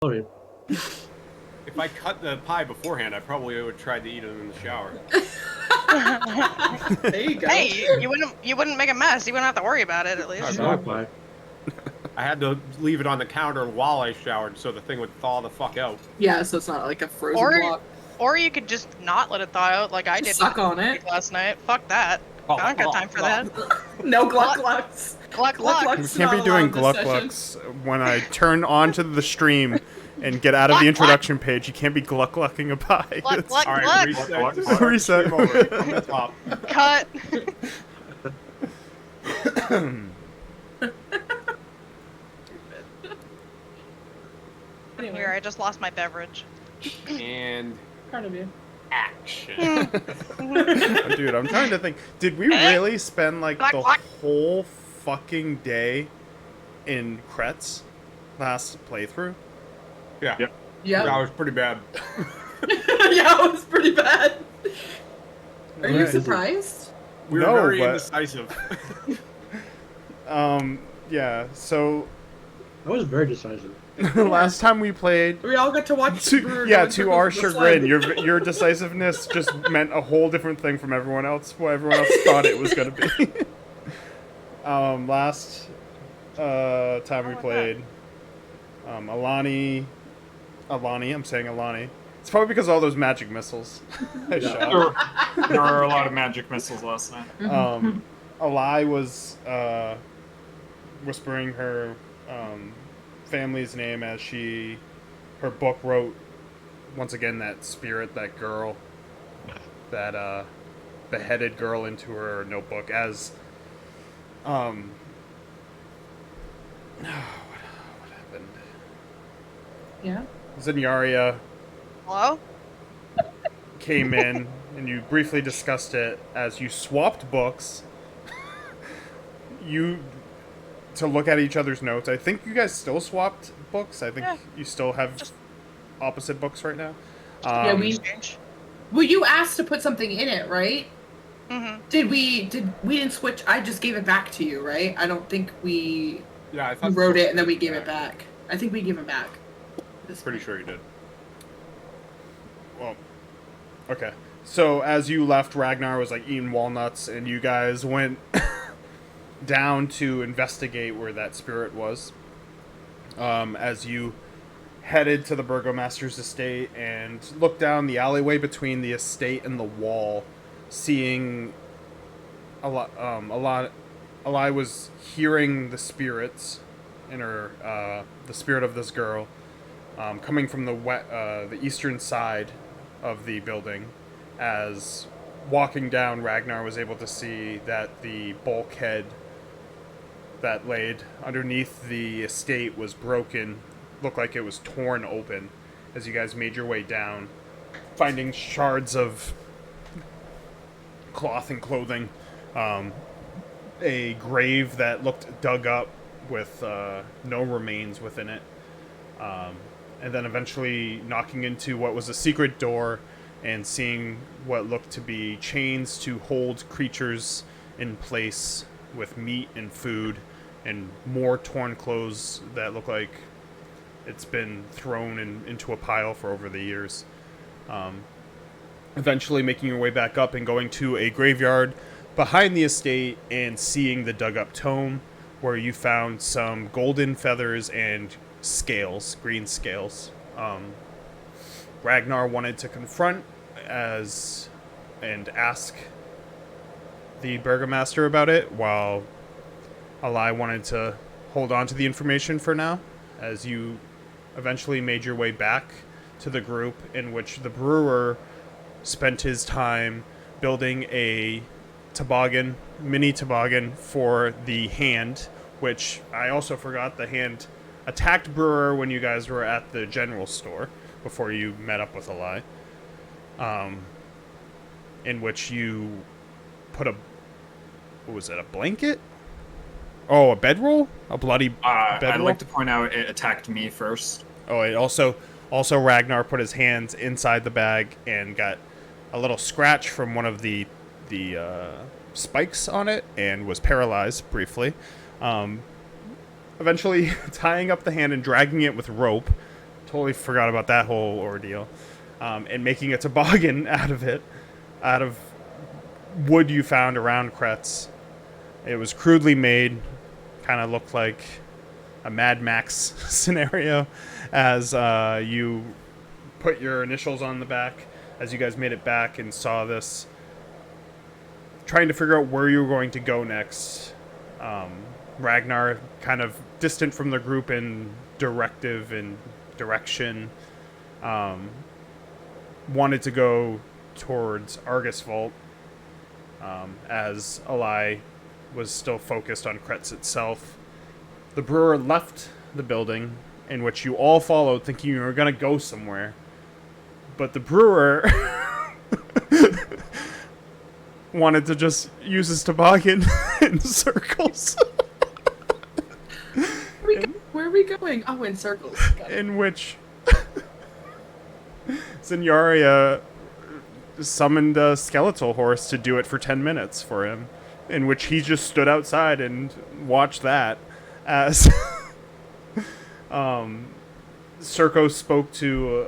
Sorry. If I cut the pie beforehand, I probably would have tried to eat them in the shower. There you go. Hey, you wouldn't make a mess. You wouldn't have to worry about it at least. Exactly. I had to leave it on the counter while I showered so the thing would thaw the fuck out. Yeah, so it's not like a frozen block. Or you could just not let it thaw out like I did. Suck on it. Last night. Fuck that. Oh, I don't got time for that. No gluck glucks. Gluck gluck. You can't be doing gluck glucks when I turn onto the stream and get out of the introduction page. You can't be gluck glucking a pie. Gluck gluck All right, gluck. reset. Reset. Over from the top. Cut. Here, I just lost my beverage. And Proud of you. action. Dude, I'm trying to think. Did we really spend like Gluck, the gluck. whole fucking day in Kretz last playthrough? Yeah. Yep. Yeah. That was pretty bad. Yeah, it was pretty bad. Are you Right. surprised? We were No, very but- indecisive. Yeah, so I was very decisive. last time we played, We all got to watch. Brewer go into to our the chagrin, slide. your decisiveness just meant a whole different thing from everyone else. What everyone else thought it was gonna be. Last time we played, Alani, I'm saying Alani. It's probably because of all those magic missiles I shot. There were a lot of magic missiles last night. Alai was whispering her family's name as her book wrote once again that spirit, that girl, that beheaded girl into her notebook as what happened? Yeah. Zenyaria Hello? came in and you briefly discussed it as you swapped books. To look at each other's notes. I think you guys still swapped books. I think you still have Just- opposite books right now. Yeah, we. Exchange. Well, you asked to put something in it, right? Mm-hmm. We didn't switch. I just gave it back to you, right? I don't think we Yeah, I thought wrote it and then we gave it back. I think we gave it back. Pretty sure you did. Well, okay. So as you left, Ragnar was like eating walnuts, and you guys went down to investigate where that spirit was. As you headed to the burgomaster's estate and looked down the alleyway between the estate and the wall, seeing Alai was hearing the spirits in her, the spirit of this girl, coming from the eastern side of the building. As walking down, Ragnar was able to see that the bulkhead that laid underneath the estate was broken, looked like it was torn open as you guys made your way down, finding shards of cloth and clothing, a grave that looked dug up with no remains within it, and then eventually knocking into what was a secret door and seeing what looked to be chains to hold creatures in place with meat and food, and more torn clothes that look like it's been thrown into a pile for over the years. Eventually making your way back up and going to a graveyard behind the estate and seeing the dug up tome where you found some golden feathers and scales, green scales. Ragnar wanted to confront and ask the burgomaster about it, while Alai wanted to hold on to the information for now, as you eventually made your way back to the group, in which the brewer spent his time building a mini toboggan for the hand, which I also forgot the hand attacked Brewer when you guys were at the general store before you met up with Alai. In which you put what was it, a blanket? Oh, a bedroll? A bloody bedroll? I'd like to point out it attacked me first. Oh, it also Ragnar put his hands inside the bag and got a little scratch from one of the spikes on it and was paralyzed briefly. Eventually tying up the hand and dragging it with rope totally forgot about that whole ordeal. And making a toboggan out of wood you found around Kretz. It was crudely made, kind of looked like a Mad Max scenario as you put your initials on the back as you guys made it back and saw this, trying to figure out where you were going to go next. Ragnar, kind of distant from the group in directive and direction, wanted to go towards Argus Vault, as Eli was still focused on Kretz itself. The brewer left the building, in which you all followed, thinking you were going to go somewhere. But the brewer wanted to just use his toboggan in circles. Where are we going? Oh, in circles. Got it. In which Zenyaria summoned a skeletal horse to do it for 10 minutes for him, in which he just stood outside and watched that as Serko spoke to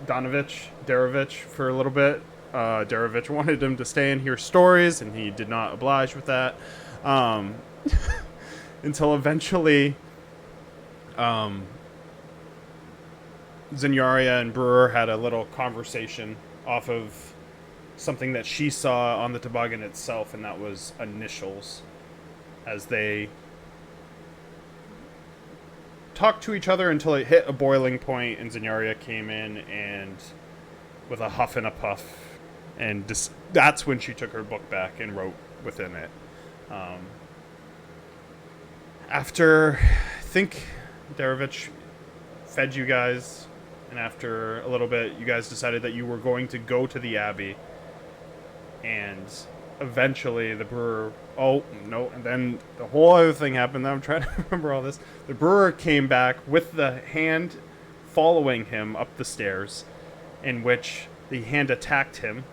Darovich for a little bit. Darovich wanted him to stay and hear stories, and he did not oblige with that. Until eventually Zenyaria and Brewer had a little conversation off of something that she saw on the toboggan itself, and that was initials, as they talked to each other until it hit a boiling point, and Zenyaria came in and with a huff and a puff, and that's when she took her book back and wrote within it. After, I think Darovich fed you guys, and after a little bit, you guys decided that you were going to go to the Abbey, and eventually the brewer... Oh, no, and then the whole other thing happened. I'm trying to remember all this. The brewer came back with the hand following him up the stairs, in which the hand attacked him.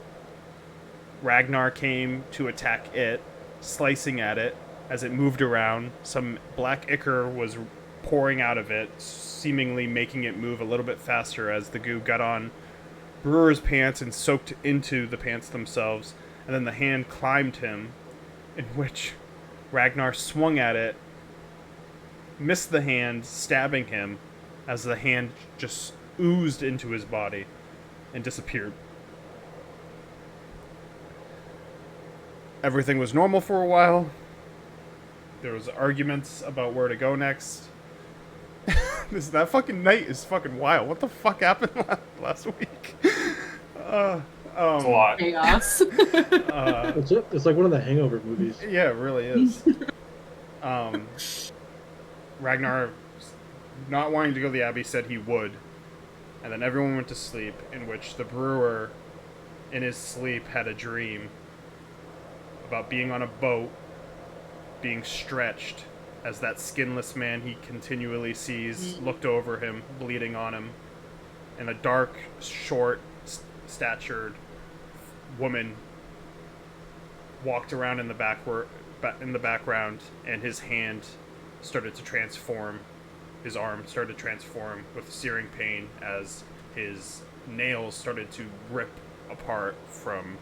Ragnar came to attack it, slicing at it. As it moved around, some black ichor was pouring out of it, seemingly making it move a little bit faster as the goo got on Brewer's pants and soaked into the pants themselves. And then the hand climbed him, in which Ragnar swung at it, missed the hand, stabbing him, as the hand just oozed into his body and disappeared. Everything was normal for a while. There was arguments about where to go next. That fucking night is fucking wild. What the fuck happened last week? It's a lot. Chaos. It's like one of the Hangover movies. Yeah, it really is. Ragnar, not wanting to go to the Abbey, said he would. And then everyone went to sleep, in which the brewer, in his sleep, had a dream about being on a boat, being stretched, as that skinless man he continually sees looked over him, bleeding on him, and a dark, short, statured woman walked around in the background, and his hand started to transform. His arm started to transform with searing pain as his nails started to rip apart from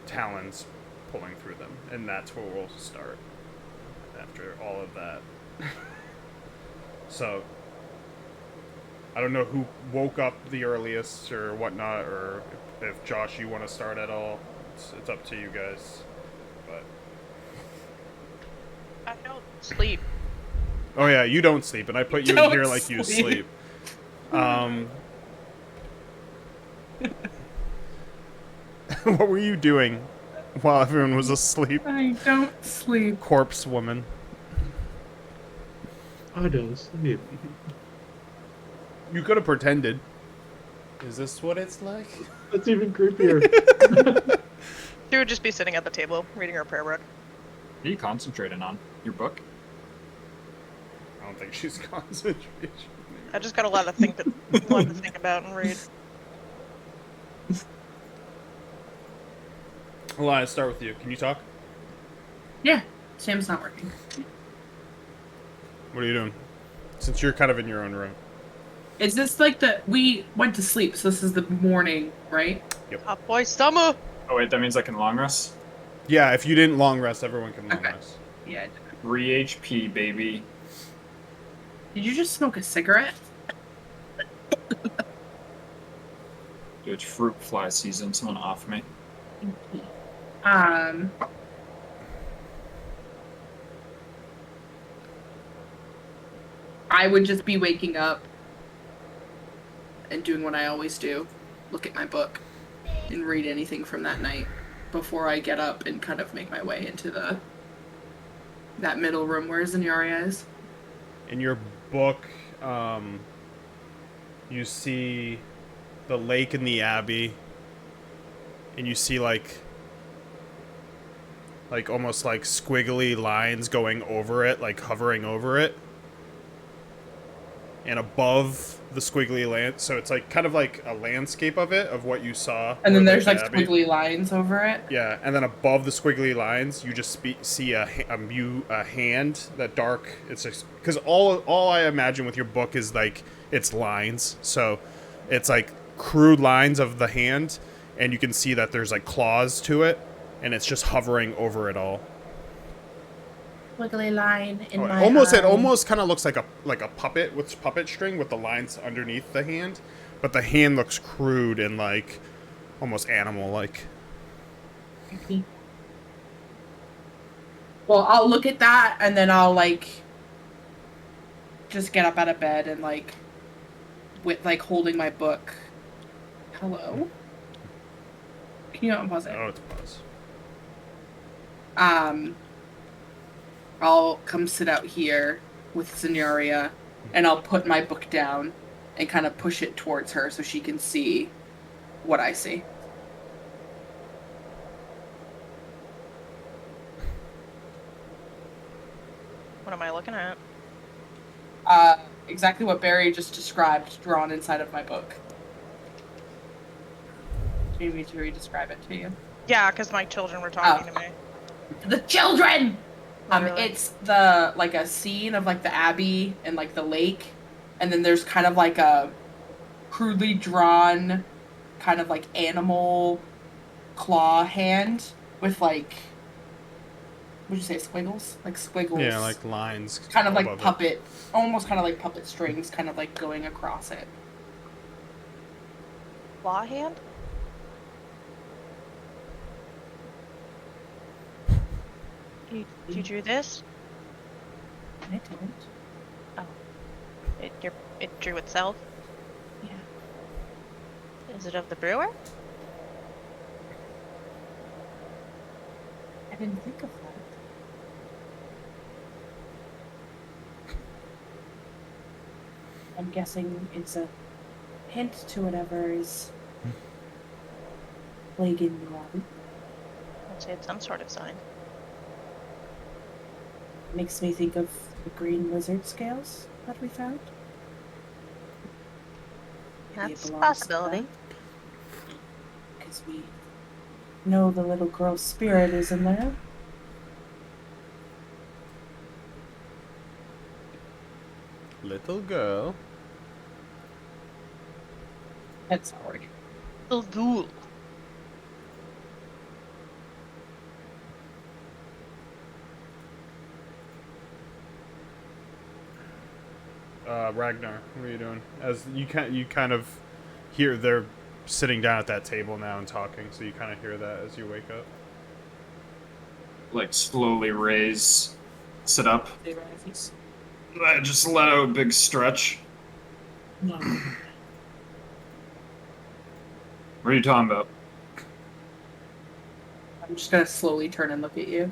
talons pulling through them. And that's where we'll start after all of that. So, I don't know who woke up the earliest or whatnot, or if Josh, you want to start at all. It's up to you guys. But I don't sleep. oh yeah, you don't sleep, and I put you in Don't here like you sleep. What were you doing while everyone was asleep? I don't sleep. Corpse woman. I don't sleep. You could have pretended. Is this what it's like? That's even creepier. She would just be sitting at the table, reading her prayer book. What are you concentrating on? Your book? I don't think she's concentrating. I just got a lot to think about and read. Elias, start with you. Can you talk? Yeah, Sam's not working. What are you doing? Since you're kind of in your own room. Is this like we went to sleep, so this is the morning, right? Hot boy summer. Oh wait, that means I can long rest? Yeah, if you didn't long rest, everyone can long Okay. rest. Yeah. 3 HP, baby. Did you just smoke a cigarette? Dude, it's fruit fly season. Someone off me. I would just be waking up and doing what I always do. Look at my book and read anything from that night before I get up and kind of make my way into that middle room where Zenyaria is. In your book, you see the lake in the Abbey, and you see like almost like squiggly lines going over it, like hovering over it. And above the squiggly land, so it's like kind of like a landscape of it, of what you saw. And then with, there's the like Abbey. squiggly lines over it. Yeah, and then above the squiggly lines, you just see a hand, that dark. It's just because all I imagine with your book is like it's lines, so it's like crude lines of the hand, and you can see that there's like claws to it, and it's just hovering over it all. Squiggly line in my It eye. almost kind of looks like a puppet with puppet string with the lines underneath the hand, but the hand looks crude and like almost animal like. Well, I'll look at that and then I'll like just get up out of bed and like with like holding my book. Hello? Can you unpause it? Oh, it's pause. I'll come sit out here with Zenyaria and I'll put my book down and kind of push it towards her so she can see what I see. What am I looking at? Exactly what Barry just described, drawn inside of my book. Do you need me to re-describe it to you? Yeah, because my children were talking to me. The children! Literally. It's the, like, a scene of, like, the Abbey and, like, the lake. And then there's kind of, like, a crudely drawn kind of, like, animal claw hand with, like, what'd you say, squiggles? Like, squiggles. Yeah, like lines. Kind of like above it. puppet, almost kind of like puppet strings, kind of like going across it. Claw hand? You drew this? I didn't. It drew itself? Yeah. Is it of the brewer? I didn't think of that. I'm guessing it's a hint to whatever is plaguing the lobby. I'd say it's some sort of sign. Makes me think of the green lizard scales that we found. Maybe it That's a belongs to possibility. them. Because we know the little girl's spirit is in there. Little girl. That's hard. Little ghoul. Ragnar, what are you doing? As you kind of hear they're sitting down at that table now and talking, so you kind of hear that as you wake up. Like, slowly raise, sit up. They rise. Just let out a big stretch. No. What are you talking about? I'm just gonna slowly turn and look at you.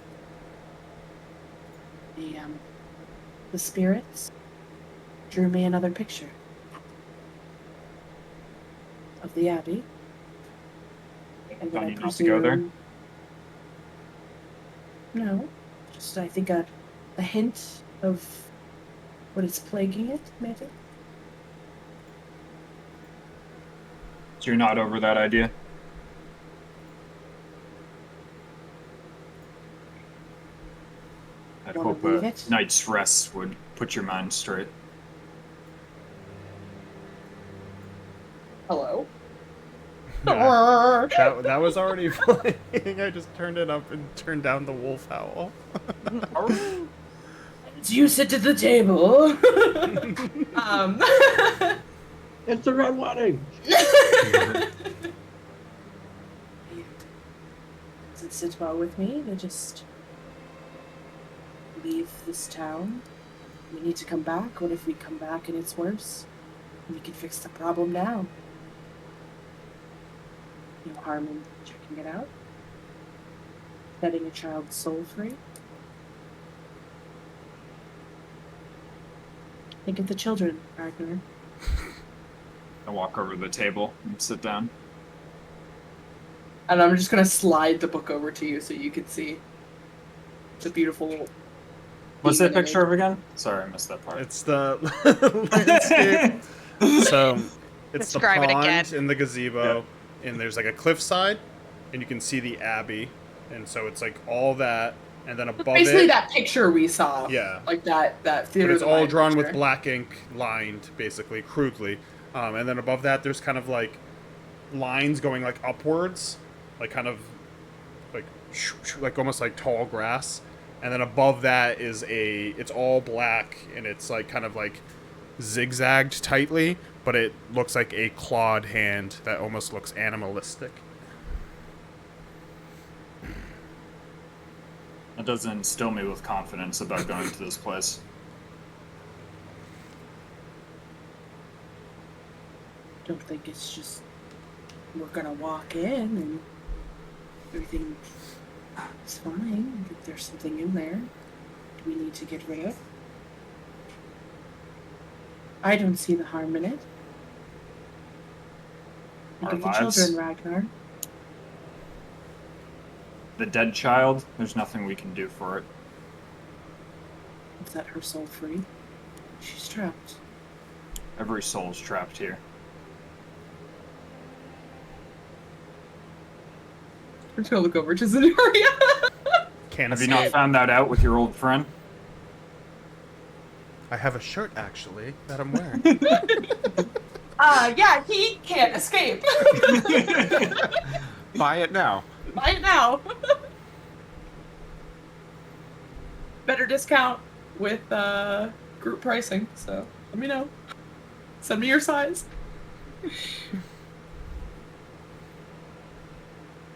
The spirits drew me another picture of the Abbey. And Don't you not to go there? No, just I think a hint of what is plaguing it, maybe. So you're not over that idea? wanna hope leave a it? night's rest would put your mind straight. Hello? That was already playing. I just turned it up and turned down the wolf howl. You sit at the table. It's the red wedding. Does it sit well with me to just leave this town? We need to come back. What if we come back and it's worse? We can fix the problem now. No harm in checking it out. Setting a child's soul free. Think of the children, Ragnar. I walk over to the table and sit down. And I'm just gonna slide the book over to you so you can see the beautiful. What's that demon picture of again? Sorry, I missed that part. It's the landscape. So it's Describe it the pond again. and the gazebo, and there's like a cliffside, and you can see the Abbey, and so it's like all that, and then above Basically, it, that picture we saw. Yeah. Like that but theater. it's of the all mind drawn picture. with black ink, lined basically crudely, and then above that there's kind of like lines going like upwards, like kind of like almost like tall grass, and then above that is it's all black, and it's like kind of like zigzagged tightly, but it looks like a clawed hand that almost looks animalistic. That doesn't instill me with confidence about going to this place. Don't think it's just we're gonna walk in and everything is fine. I think there's something in there we need to get rid of. I don't see the harm in it. Think Our of the lives. children, Ragnar. The dead child, there's nothing we can do for it. Set her soul free. She's trapped. Every soul's trapped here. I'm just gonna look over to Zenuria. Can't Have you escape. not found that out with your old friend? I have a shirt actually that I'm wearing. Yeah, he can't escape. Buy it now. Buy it now. Better discount with group pricing, so let me know. Send me your size.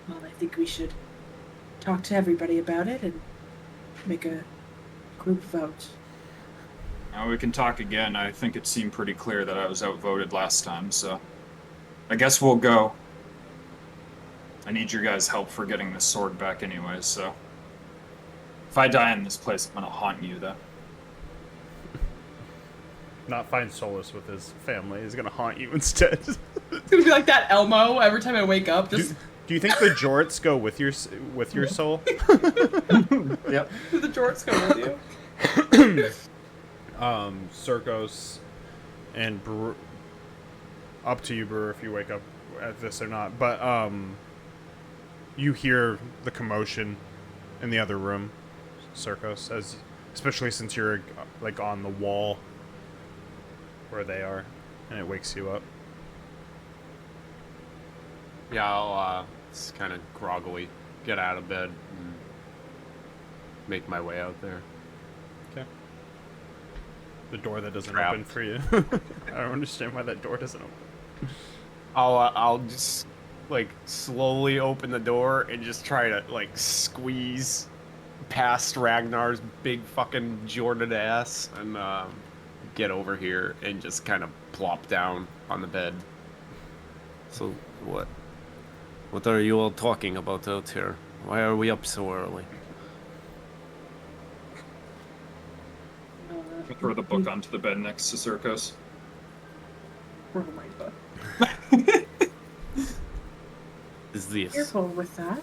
Well, I think we should talk to everybody about it and make a group vote. Now we can talk again. I think it seemed pretty clear that I was outvoted last time, so I guess we'll go. I need your guys' help for getting this sword back anyway, so if I die in this place, I'm gonna haunt you, though. Not find solace with his family. He's gonna haunt you instead. It's gonna be like that Elmo every time I wake up. Just Do you think the jorts go with your soul? Yep. the jorts go with you. Circos and up to you, Brewer, if you wake up at this or not. But you hear the commotion in the other room, Circos, especially since you're like on the wall where they are, and it wakes you up. Yeah, I'll just kind of groggily get out of bed and make my way out there. Okay. The door that doesn't Trapped. open for you. I don't understand why that door doesn't open. I'll just like slowly open the door and just try to like squeeze past Ragnar's big fucking Jordan ass and get over here and just kind of plop down on the bed. So, what are you all talking about out here? Why are we up so early? I throw the book onto the bed next to Circos. Oh my god. Is this? Careful with that,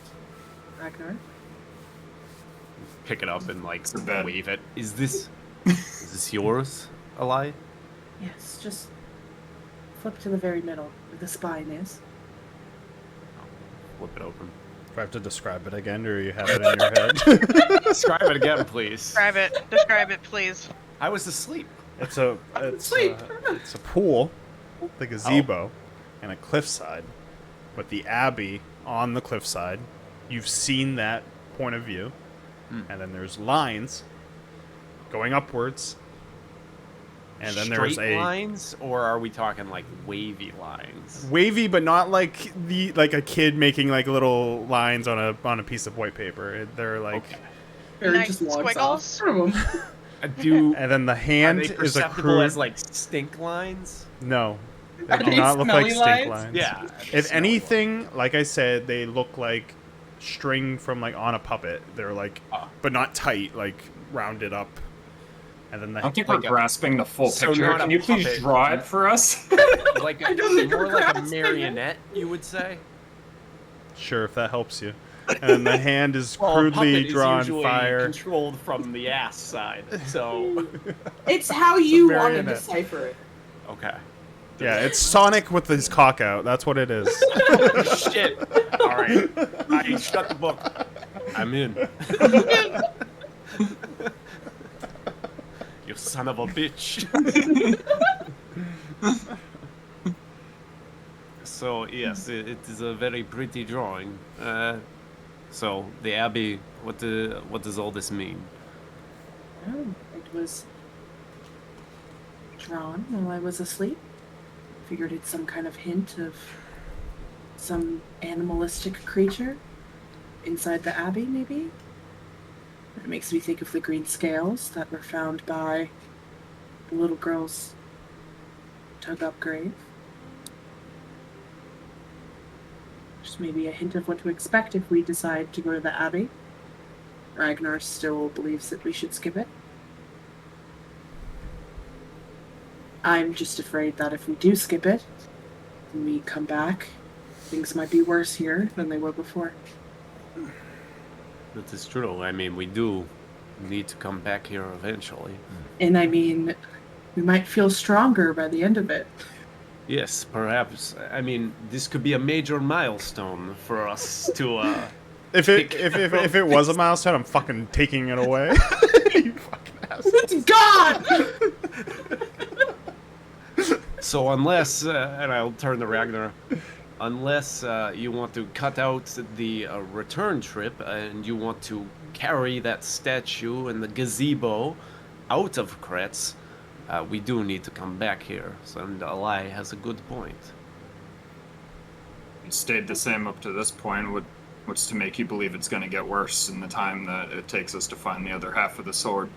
Ragnar. Pick it up and like It's a bed. wave it. Is this yours, Eli? Yes, just flip to the very middle where the spine is. Flip it open. I have to describe it again, or you have it in your head? Describe it again, please. Describe it, please. I was asleep. It's a pool, the gazebo, and a cliffside, with the Abbey on the cliffside. You've seen that point of view, and then there's lines going upwards, and then there's Straight lines, or are we talking like wavy lines? wavy, but not like a kid making like little lines on a piece of white paper. They're like, Okay. Barry Nice just walks squiggles. off from him. and then the Are hand they is a perceptible crude. as like stink lines? No, Are they do they not look like smelly stink lines? lines. Yeah. If anything, like I said, they look like string from like on a puppet. They're like, but not tight, like rounded up. And then I don't the think we're Like a- grasping the full so picture. not a Can you please puppet. draw it for us? Like I don't think more we're like a grasping it. marionette, you would say. sure, if that helps you. And then the hand is Well, a crudely puppet drawn is usually fire. controlled from the ass side. So It's how you want to marionette. decipher it. okay. Yeah, it's Sonic with his cock out. That's what it is. Shit. All right. I shut the book. I'm in. You son of a bitch. So yes, it is a very pretty drawing. So the Abbey. What does all this mean? Oh, it was drawn while I was asleep. Figured it's some kind of hint of some animalistic creature inside the Abbey, maybe? It makes me think of the green scales that were found by the little girl's dug-up grave. Just maybe a hint of what to expect if we decide to go to the Abbey. Ragnar still believes that we should skip it. I'm just afraid that if we do skip it, and we come back, things might be worse here than they were before. That is true. I mean, we do need to come back here eventually. And I mean, we might feel stronger by the end of it. Yes, perhaps. I mean, this could be a major milestone for us to. If it was a milestone, I'm fucking taking it away. You fucking ass. It's gone! So unless, and I'll turn to Ragnar, unless you want to cut out the return trip and you want to carry that statue and the gazebo out of Kretz, we do need to come back here. So, and Alai has a good point. It stayed the same up to this point. What's to make you believe it's going to get worse in the time that it takes us to find the other half of the sword?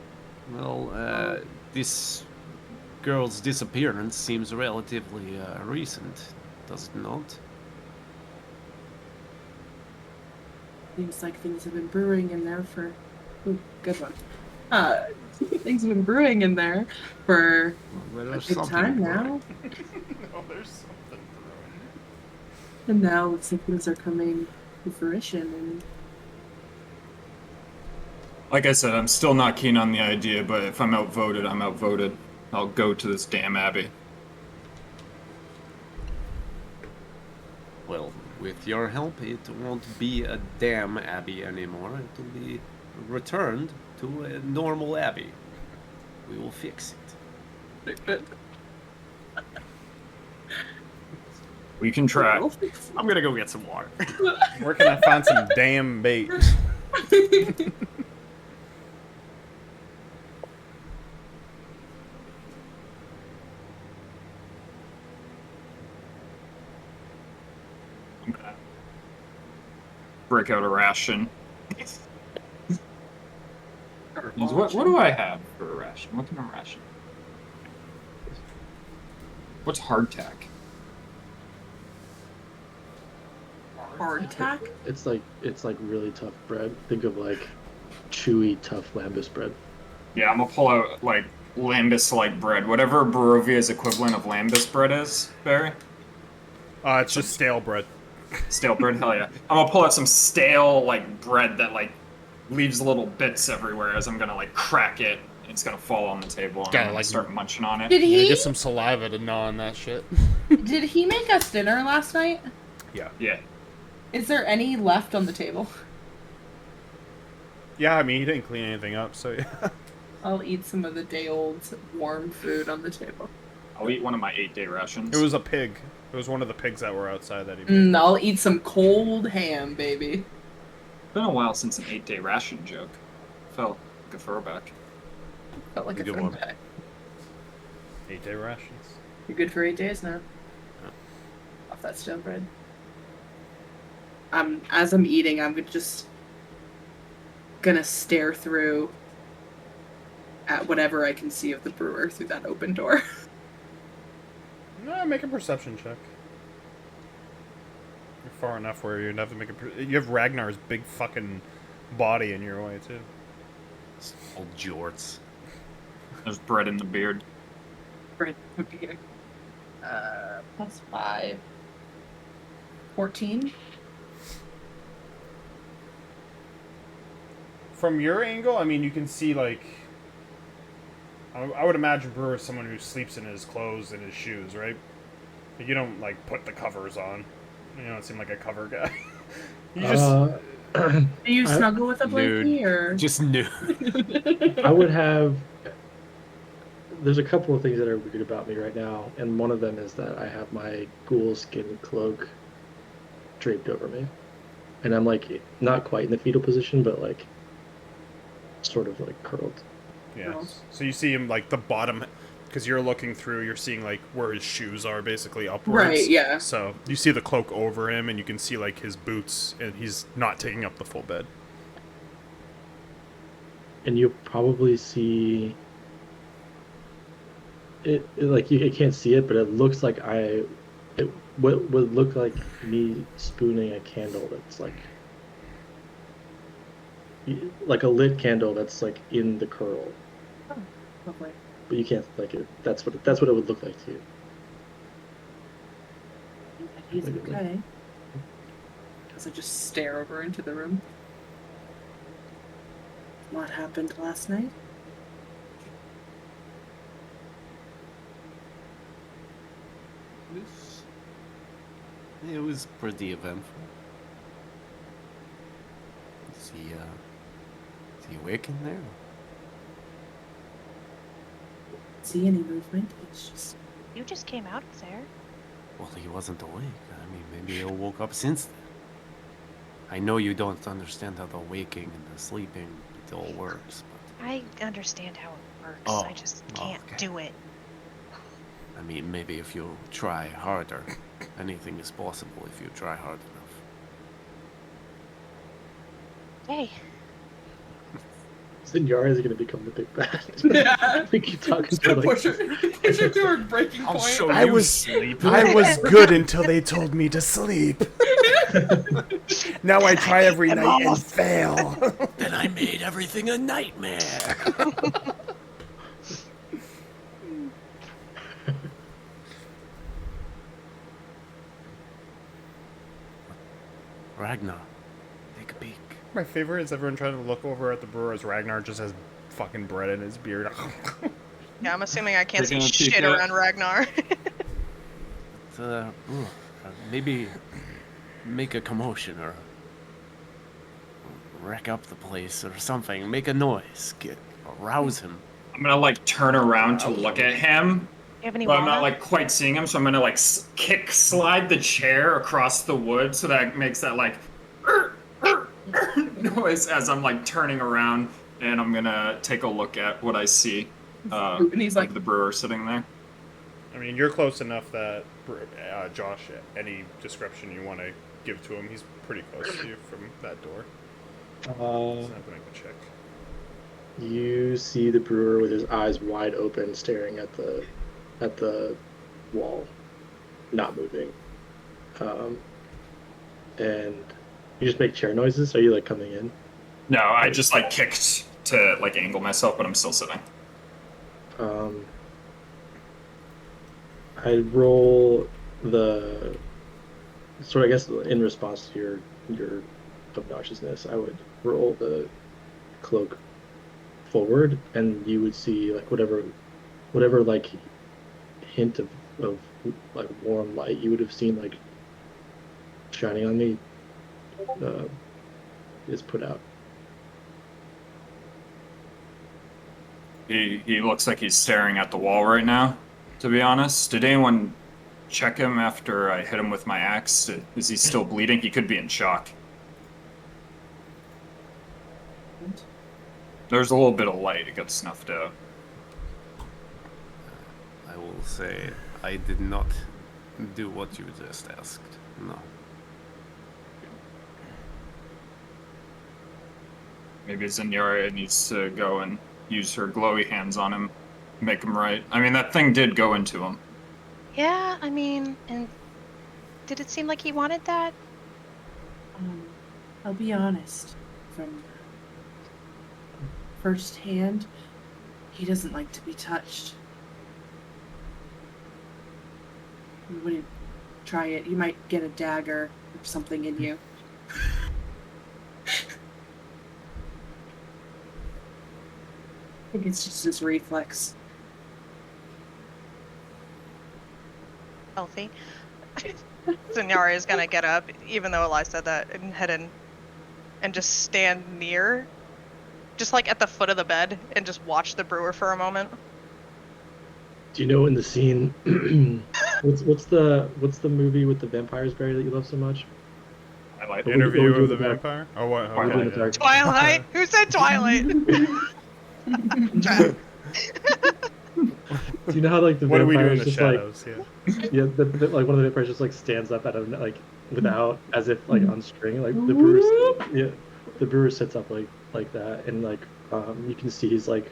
Well, this girl's disappearance seems relatively recent, does it not? Seems like things have been brewing in there for... Ooh, good one. Things have been brewing in there for Well, a there's good something time brewing. now. No, there's something brewing. And now it looks like things are coming to fruition. And Like I said, I'm still not keen on the idea, but if I'm outvoted, I'm outvoted. I'll go to this damn Abbey. Well, with your help, it won't be a damn abbey anymore. It will be returned to a normal abbey. We will fix it. We can try. I'm gonna go get some water. Where can I find some damn bait? I'm gonna break out a ration. What do I have for a ration? What can I ration? What's hardtack? Hardtack? It's like really tough bread. Think of like chewy, tough lambus bread. Yeah, I'm gonna pull out like lambus-like bread, whatever Barovia's equivalent of lambus bread is, Barry. It's just stale bread. Stale bread, hell yeah. I'm gonna pull out some stale like bread that like leaves little bits everywhere as I'm gonna like crack it. It's gonna fall on the table and Gotta, I'm gonna like, start munching on it. Did Yeah, he? get some saliva to gnaw on that shit. Did he make us dinner last night? Yeah. Is there any left on the table? Yeah, I mean, he didn't clean anything up, so yeah. I'll eat some of the day-old warm food on the table. I'll eat one of my 8-day rations. It was a pig. It was one of the pigs that were outside that he made. I'll eat some cold ham, baby. It's been a while since an 8-day ration joke. Felt like a throwback. Felt like a Good one. throwback. 8-day rations. You're good for 8 days now. Off that stale bread. As I'm eating, I'm just gonna stare through at whatever I can see of the brewer through that open door. No, make a perception check. You're far enough where you'd have to make a... You have Ragnar's big fucking body in your way, too. Old jorts. There's bread in the beard. Bread would be plus 5. 14. From your angle, I mean, you can see, like... I would imagine Brewer is someone who sleeps in his clothes and his shoes, right? Like, you don't, like, put the covers on. You don't seem like a cover guy. You just... Do you snuggle with a blankie, or...? Just new. I would have. There's a couple of things that are weird about me right now, and one of them is that I have my ghoul skin cloak draped over me, and I'm like not quite in the fetal position, but like sort of like curled. Yeah. So you see him like the bottom, because you're looking through. You're seeing like where his shoes are, basically upwards. Right. Yeah. So you see the cloak over him, and you can see like his boots, and he's not taking up the full bed. And you probably see it like you can't see it, but it looks like what would look like me spooning a candle that's like a lit candle that's like in the curl. Oh, lovely. But you can't like it. That's what it would look like to you. He's okay. As I just stare over into the room. What happened last night? It was pretty eventful. Is he awake in there? See any movement? It's just You just came out of there. Well, he wasn't awake. I mean, maybe he woke up since then. I know you don't understand how the waking and the sleeping it all works, but I understand how it works. Oh, I just can't okay. do it. I mean, maybe if you try harder, anything is possible if you try hard enough. Hey, Sinyara is gonna become the big bad. yeah. I think you're talking to like push her to her breaking point. I was good until they told me to sleep. Now I try every night and fail. Then I made everything a nightmare. Ragnar, take a peek. My favorite is everyone trying to look over at the brewer as Ragnar just has fucking bread in his beard. yeah, I'm assuming I can't see Taking a peek shit at- around Ragnar. Maybe make a commotion or wreck up the place or something. Make a noise. Arouse him. I'm gonna like turn around to look at him, You have any but I'm not walnuts? like quite seeing him, so I'm gonna like kick slide the chair across the wood so that makes that like noise as I'm like turning around, and I'm gonna take a look at what I see. And he's like, The brewer sitting there. I mean, you're close enough that Josh, any description you want to give to him, he's pretty close to you from that door. So I have to make a check. you see the brewer with his eyes wide open, staring at the wall, not moving. And you just make chair noises. Are you like coming in? No, I just like kicked to like angle myself, but I'm still sitting. I roll the sort of, I guess, in response to your obnoxiousness, I would roll the cloak forward, and you would see like whatever like hint of like warm light you would have seen like shining on me is put out. He looks like he's staring at the wall right now, to be honest. Did anyone check him after I hit him with my axe? Is he still bleeding? He could be in shock. There's a little bit of light. It got snuffed out. I will say I did not do what you just asked. No. Maybe Zenyaria needs to go and use her glowy hands on him, make him right. I mean, that thing did go into him. Yeah, I mean, and did it seem like he wanted that? I'll be honest. From first hand, he doesn't like to be touched. You wouldn't try it. You might get a dagger or something in you. I think it's just his reflex. Healthy. Zenyaria is gonna get up, even though Eli said that, and head in and just stand near, just like at the foot of the bed, and just watch the brewer for a moment. Do you know in the scene what's the movie with the vampires, Barry, that you love so much? I like What Interview would you of do the in the dark? vampire? Oh, what? What would you do in the yeah. dark? Twilight? Who said Twilight? Do you know how like the What do we do in vampires the just shadows? Yeah. like one of the vampires just like stands up out of like without as if like on string, like the brewer sits up like that, and like you can see he's like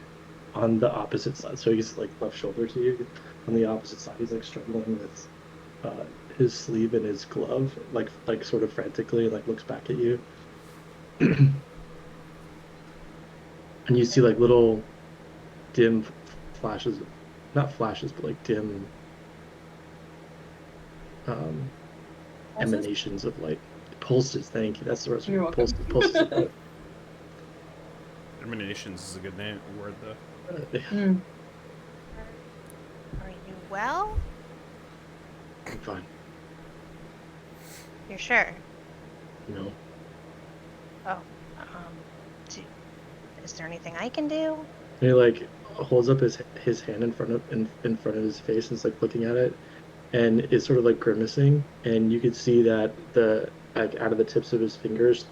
on the opposite side, so he's like left shoulder to you. On the opposite side, he's like struggling with his sleeve and his glove, like sort of frantically, and like looks back at you. And you see like little dim flashes, not flashes, but like dim emanations of light. Pulses, thank you. That's the You're word. welcome. Pulses of light. Emanations is a good word, though. Are you well? I'm fine. You're sure? No. Oh, is there anything I can do? And he like holds up his hand in front of his face, and is like looking at it, and is sort of like grimacing, and you could see that the like out of the tips of his fingers,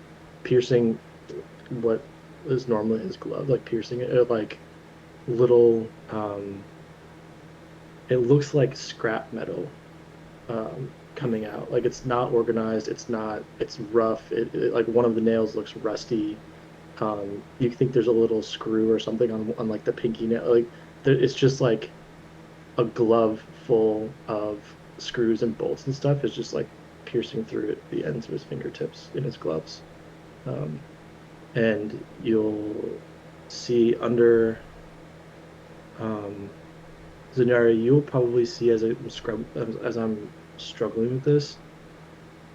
piercing what is normally his glove, like piercing it, like little it looks like scrap metal coming out. Like it's not organized, it's rough, it like one of the nails looks rusty. You think there's a little screw or something on like the pinky nail, like it's just like a glove full of screws and bolts and stuff is just like piercing through it, the ends of his fingertips in his gloves. And you'll see under Zenyaria, you'll probably see as I'm struggling with this,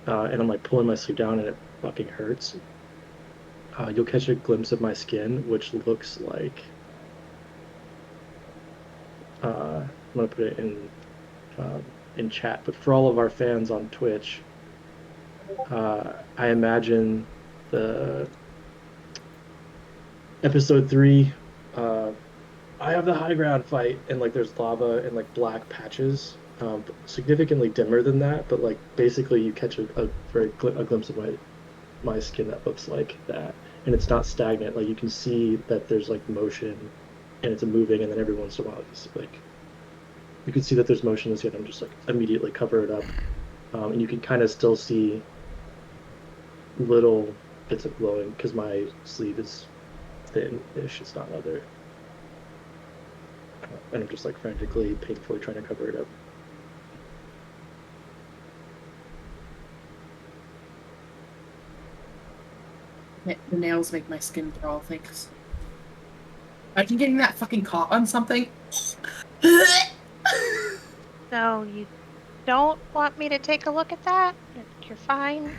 and I'm like pulling my sleeve down and it fucking hurts. You'll catch a glimpse of my skin, which looks like I'm gonna put it in chat, but for all of our fans on Twitch, I imagine the episode 3 I have the high ground fight, and like there's lava and like black patches, significantly dimmer than that, but like basically you catch a glimpse of my skin that looks like that, and it's not stagnant. Like you can see that there's like motion, and it's moving, and then every once in a while it's like you can see that there's motion, and I'm just like immediately cover it up, and you can kind of still see little bits of glowing because my sleeve is thin-ish, it's not leather. And I'm just like frantically, painfully trying to cover it up. The nails make my skin crawl, thanks. Imagine getting that fucking caught on something. So you don't want me to take a look at that? You're fine?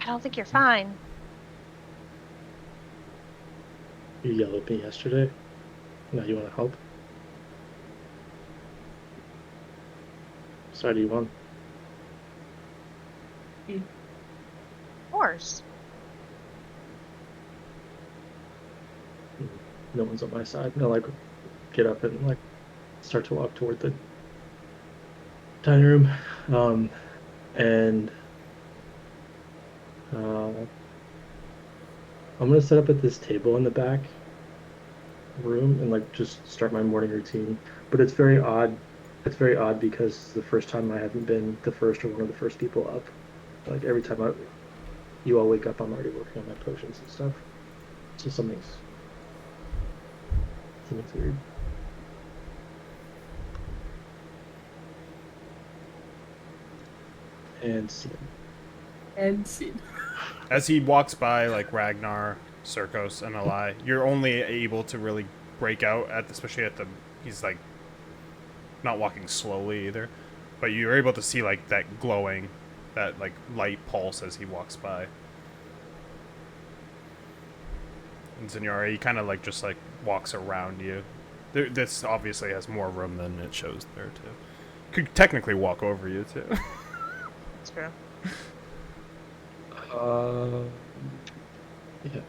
I don't think you're fine. You yelled at me yesterday. Now you want to help? Side do you want? me? Of course. No one's on my side. And I like get up and like start to walk toward the dining room. And I'm gonna set up at this table in the back room and like just start my morning routine. But it's very odd. It's very odd because it's the first time I haven't been the first or one of the first people up. Like every time you all wake up, I'm already working on my potions and stuff. So something's weird. And see. And scene. As he walks by, like Ragnar, Circos, and Alai, you're only able to really break out at, especially at the. He's like not walking slowly either, but you're able to see like that glowing, that like light pulse as he walks by. And Zenyatta, he kind of like just like walks around you. This obviously has more room than it shows there too. Could technically walk over you too. That's true. Yeah.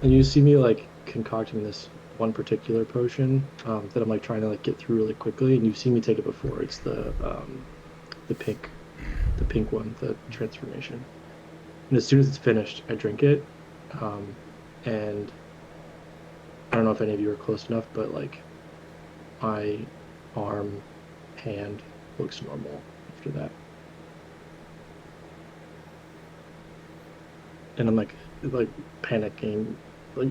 And you see me like concocting this one particular potion that I'm like trying to like get through really quickly, and you've seen me take it before. It's the pink one, the transformation. And as soon as it's finished, I drink it, and I don't know if any of you are close enough, but like my hand looks normal after that. And I'm like panicking, like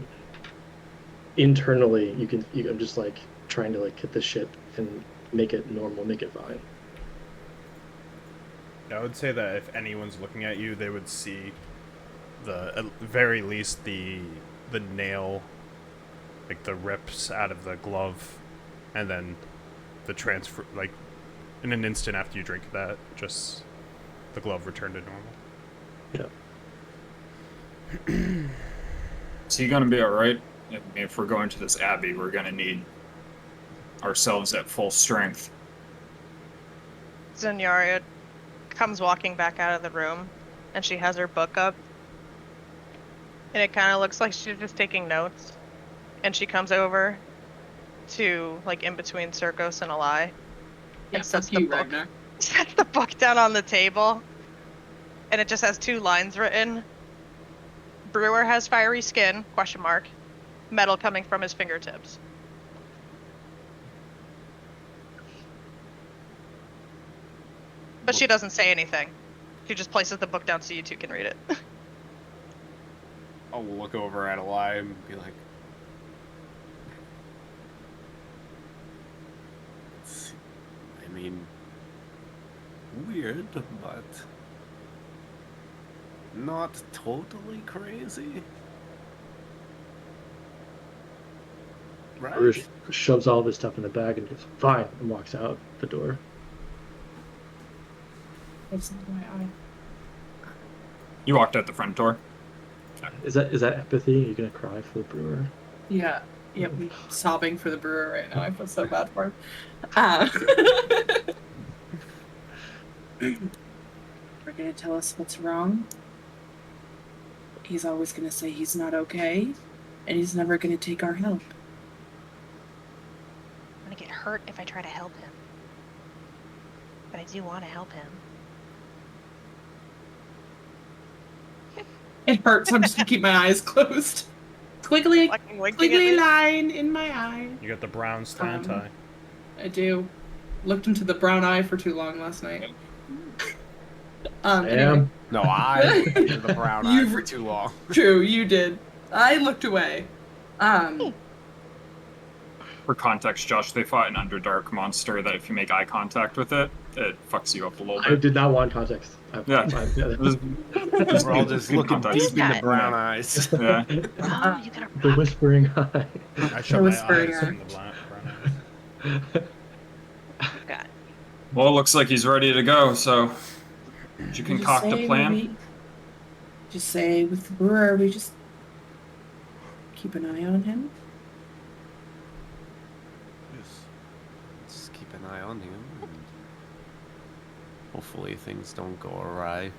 internally. I'm just like trying to like hit the ship and make it normal, make it fine. I would say that if anyone's looking at you, they would see at very least the nail, like the rips out of the glove, and then the transfer, like in an instant after you drink that, just the glove returned to normal. Yeah. Is he gonna be alright? If we're going to this Abbey, we're gonna need ourselves at full strength. Zenyatta comes walking back out of the room, and she has her book up. And it kind of looks like she's just taking notes. And she comes over to, like, in between Circos and Alai. Yeah, sets fuck you, the book. Ragnar. Sets the book down on the table. And it just has 2 lines written. Brewer has fiery skin, ? Metal coming from his fingertips. But she doesn't say anything. She just places the book down so you 2 can read it. I'll look over at Alai and be like, I mean, weird, but not totally crazy. Right? Bruce shoves all of his stuff in the bag and goes, fine, and walks out the door. It's in my eye. You walked out the front door. Is that empathy? Are you gonna cry for the brewer? Yeah. Yep, I'm sobbing for the brewer right now. I feel so bad for him. We're gonna tell us what's wrong. He's always gonna say he's not okay, and he's never gonna take our help. I'm gonna get hurt if I try to help him. But I do want to help him. It hurts. I'm just gonna keep my eyes closed. Squiggly, Fucking winking at squiggly me. line in my eye. You got the brown slant eye. I do. Looked into the brown eye for too long last night. Anyway. Damn. No, I looked into the brown eye for too long. True, you did. I looked away. For context, Josh, they fought an Underdark monster that if you make eye contact with it, it fucks you up a little I bit. Did not want context. Yeah. We're all just looking deep in the brown eyes. Yeah. Oh, you got a The whispering eye. I shut my whispering eyes eye. from the brown eyes. God. Well, it looks like he's ready to go, so did you concoct a plan? Just say with the brewer, we just keep an eye on him. Just keep an eye on him. Hopefully things don't go awry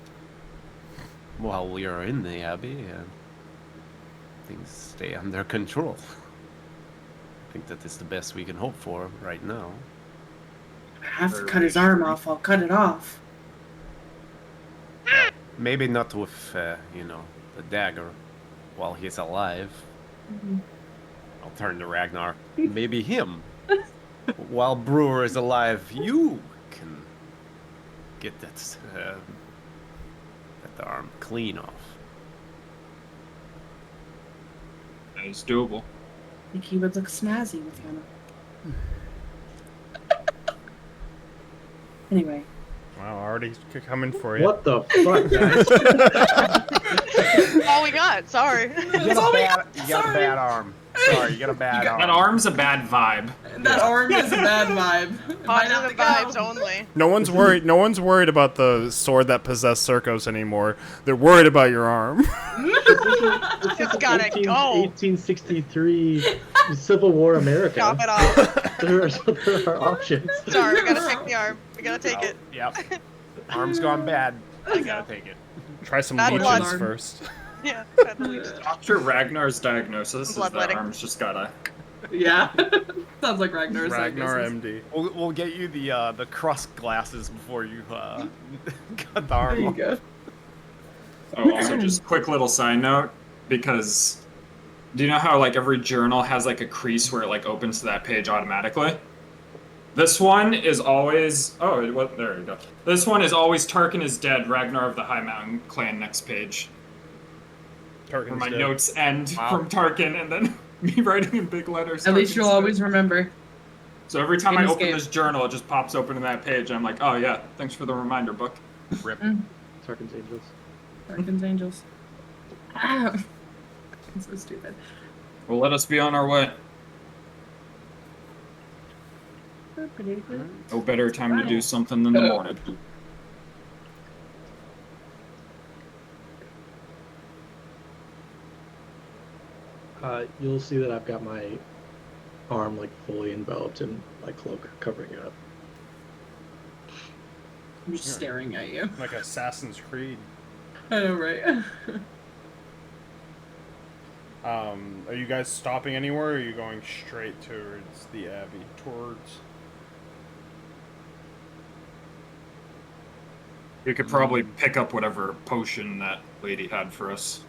while we are in the Abbey and things stay under control. I think that is the best we can hope for right now. I have to cut his arm off. I'll cut it off. Maybe not with, you know, the dagger while he's alive. I'll turn to Ragnar. Maybe him. While Brewer is alive, you can get that arm clean off. That is doable. I think he would look snazzy with him. Anyway. Wow, already coming for you. What the fuck, guys? That's all we got. Sorry. You got a bad arm. Sorry, you got a bad arm. That arm's a bad vibe. That arm is a bad vibe. Positive vibes only. No one's worried. No one's worried about the sword that possessed Circos anymore. They're worried about your arm. It's gotta go. 1863 Civil War America. Chop it off. There are options. Sorry, we gotta take the arm. We gotta take it. Yep. Arm's gone bad. I gotta take it. Try some Bad leeches blood. first. Yeah. After Ragnar's diagnosis is that Bloodletting. arm's just gotta... Yeah. Sounds like Ragnar's Ragnar diagnosis. MD. We'll get you the crust glasses before you cut the There arm you off. go. Oh, also just quick little side note, because do you know how like every journal has like a crease where it like opens to that page automatically? This one is always there you go. This one is always Tarkin is dead, Ragnar of the High Mountain Clan next page. Where Tarkin's my dead. notes end Wow. from Tarkin and then me writing in big letters. At least Tarkin's you'll dead. always remember. So every time I Famous open game. this journal, it just pops open in that page and I'm like, oh yeah, thanks for the reminder book. Rip. Tarkin's Angels. Tarkin's Angels. Ah. I'm so stupid. Well, let us be on our way. No better time to do something than the morning. You'll see that I've got my arm like fully enveloped in my cloak covering it up. I'm just staring at you. Like Assassin's Creed. I know, right? Are you guys stopping anywhere, or are you going straight towards the Abbey? We could probably pick up whatever potion that lady had for us.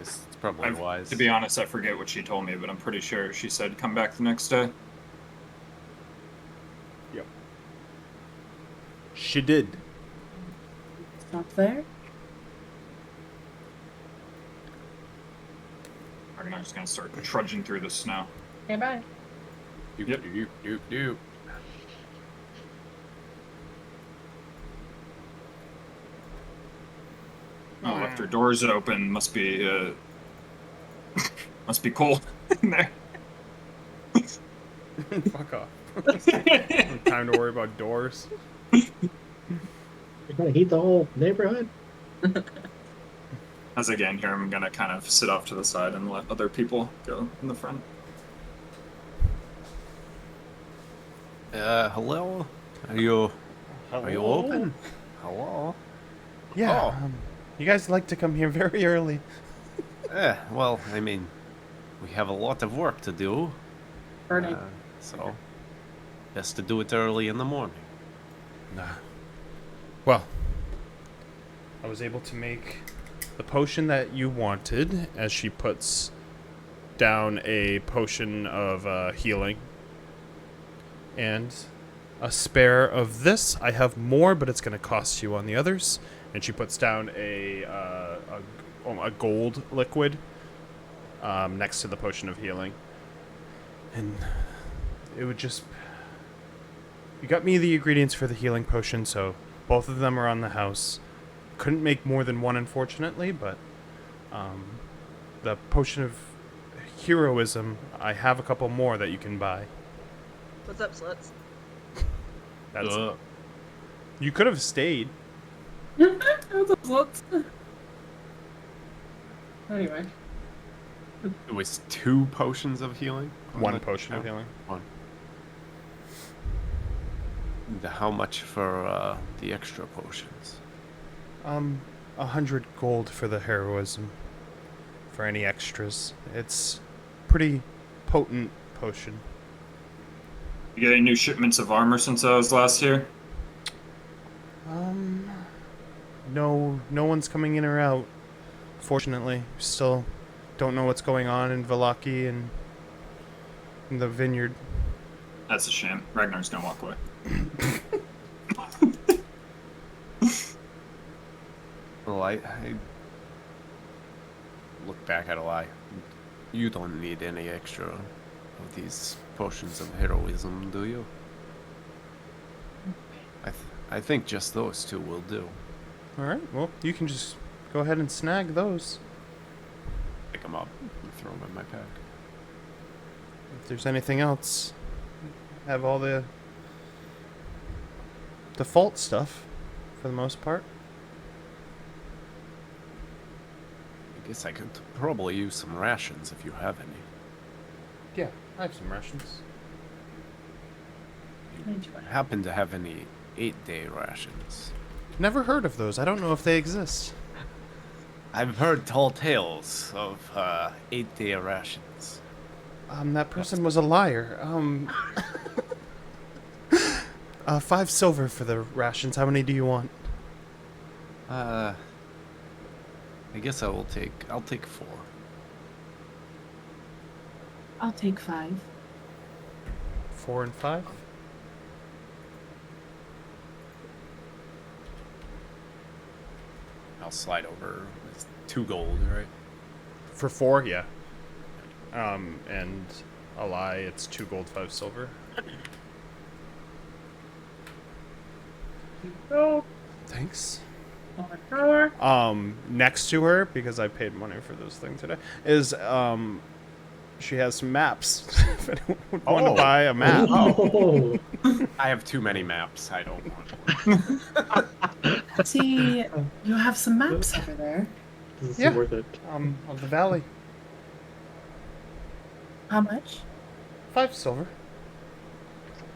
It's probably wise. To be honest, I forget what she told me, but I'm pretty sure she said come back the next day. Yep. She did. Stop there. I'm just gonna start trudging through the snow. Okay, bye. Doop, Yep. doop, doop, doop. Oh, left her doors open. Must be must be cold in there. Fuck off. Time to worry about doors. You're gonna heat the whole neighborhood? As I get in here, I'm gonna kind of sit off to the side and let other people go in the front. Hello? Are you open? Hello? Yeah. Oh. You guys like to come here very early. Well, I mean, we have a lot of work to do. Burning. So, best to do it early in the morning. Well, I was able to make the potion that you wanted, as she puts down a potion of healing. And a spare of this. I have more, but it's going to cost you on the others. And she puts down a gold liquid next to the potion of healing. And it would just... You got me the ingredients for the healing potion, so both of them are on the house. Couldn't make more than one, unfortunately, but the potion of heroism, I have a couple more that you can buy. What's up, sluts? That's You could have stayed. Anyway. It was 2 potions of healing? One potion of healing. One. How much for the extra potions? 100 gold for the heroism. For any extras. It's pretty potent potion. You get any new shipments of armor since I was last here? No one's coming in or out. Fortunately, still don't know what's going on in Valaki and in the vineyard. That's a shame. Ragnar's gonna walk away. Well, I look back at Eli. You don't need any extra of these potions of heroism, do you? I think just those two will do. Alright, well, you can just go ahead and snag those. Pick them up and throw them in my pack. If there's anything else, have all the default stuff for the most part. I guess I could probably use some rations if you have any. Yeah, I have some rations. Happen to have any 8-day rations? Never heard of those. I don't know if they exist. I've heard tall tales of 8-day rations. That person was a liar. 5 silver for the rations. How many do you want? I guess I'll take 4. I'll take 5. 4 and 5? I'll slide over. It's 2 gold, right? For 4, yeah. And a lie, it's 2 gold, 5 silver. Oh, Thanks. sure. Next to her, because I paid money for this thing today, is she has some maps. If anyone would want to buy a map. Oh. I have too many maps. I don't want one. See, you have some maps over there. Doesn't Yeah. seem worth it. Of the valley. How much? 5 silver.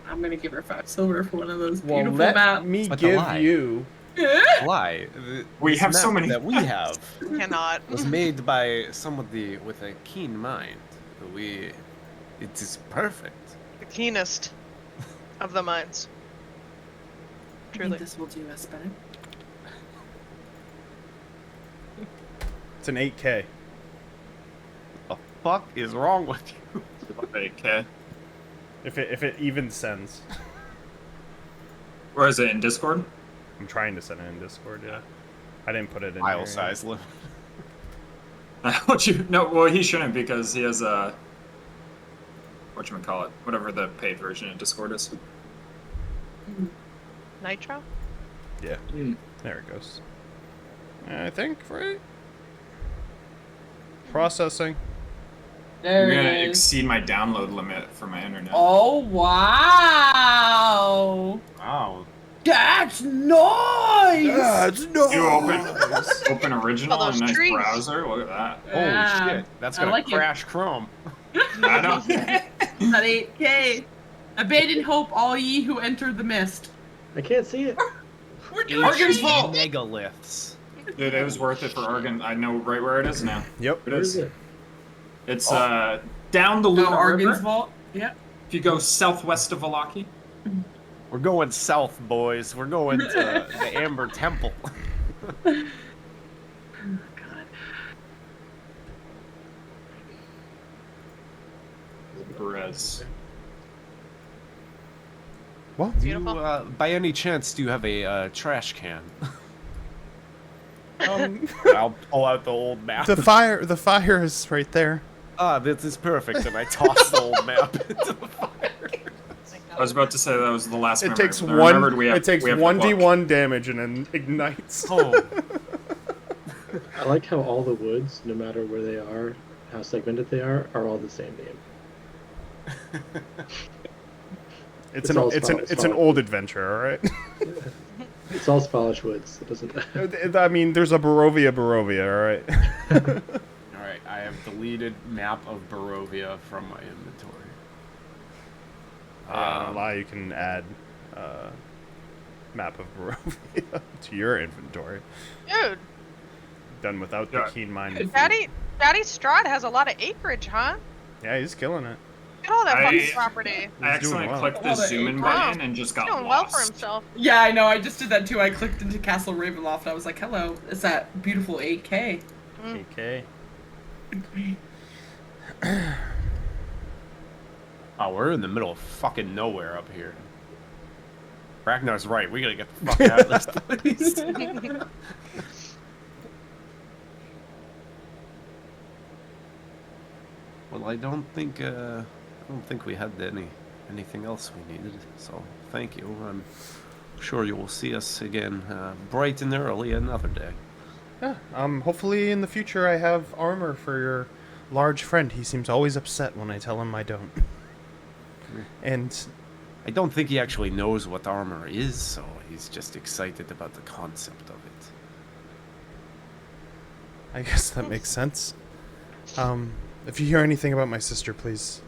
I'm gonna give her 5 silver for one of those Well, beautiful let maps. me But give lie. you. Why? We This have so map many that we have Cannot. was made by somebody with a keen mind. It is perfect. The keenest of the minds. I Truly. think this will do us better. It's an 8K. The fuck is wrong with you? Okay. If it even sends. Where is it, in Discord? I'm trying to send it in Discord, yeah. I didn't put it in File here. size limit. Well, he shouldn't because he has a... Whatchamacallit? Whatever the paid version of Discord is. Nitro? Yeah. There it goes. I think, right? Processing. There I'm it gonna is. exceed my download limit for my internet. Oh, wow! Wow. That's nice! You open original All those in a nice trees. browser. Look at that. Holy Yeah, shit. That's I gonna like it. crash Chrome. I know. At 8K. Abandon hope, all ye who enter the mist. I can't see it. We're doing Argon's it! fault. Megaliths. Dude, it was worth it for Argon. I know right where it is now. Yep. It Where is. is it? It's down the Oh, Luna Argon's River. vault. Yep. If you go southwest of Valaki. We're going south, boys. We're going to the Amber Temple. God. Perez. Well, Do you, Beautiful. by any chance, do you have a trash can? um, I'll pull out the old map. the fire is right there. Ah, this is perfect. And I toss the old map into the fire. I was about to say that was the last It memory, takes but I remembered we have, It takes we have 1d1 damage and then ignites. Oh, I like how all the woods, no matter where they are, how segmented they are all the same name. It's all an spelled. old adventure, all right. It's all Spanish woods. It doesn't. I mean, there's a Barovia, all right. all right. I have deleted map of Barovia from my inventory. A lie you can add map of Barovia to your inventory. Dude, Done without the Yeah. keen mind. of Daddy Strahd has a lot of acreage, huh? Yeah, he's killing it. Look at all that fucking I- property. I He's doing accidentally well. clicked the Well, the zoom in acre- button and just He's got doing well for lost. himself. Yeah, I know. I just did that too. I clicked into Castle Ravenloft. I was like, hello, it's that beautiful 8K. AK. Oh, we're in the middle of fucking nowhere up here. Ragnar's right. We gotta get the fuck out of this place. Well, I don't think we had anything else we needed. So thank you. I'm sure you will see us again bright and early another day. Yeah. Hopefully in the future I have armor for your large friend. He seems always upset when I tell him I don't. And I don't think he actually knows what armor is, so he's just excited about the concept of it. I guess that makes sense. If you hear anything about my sister, please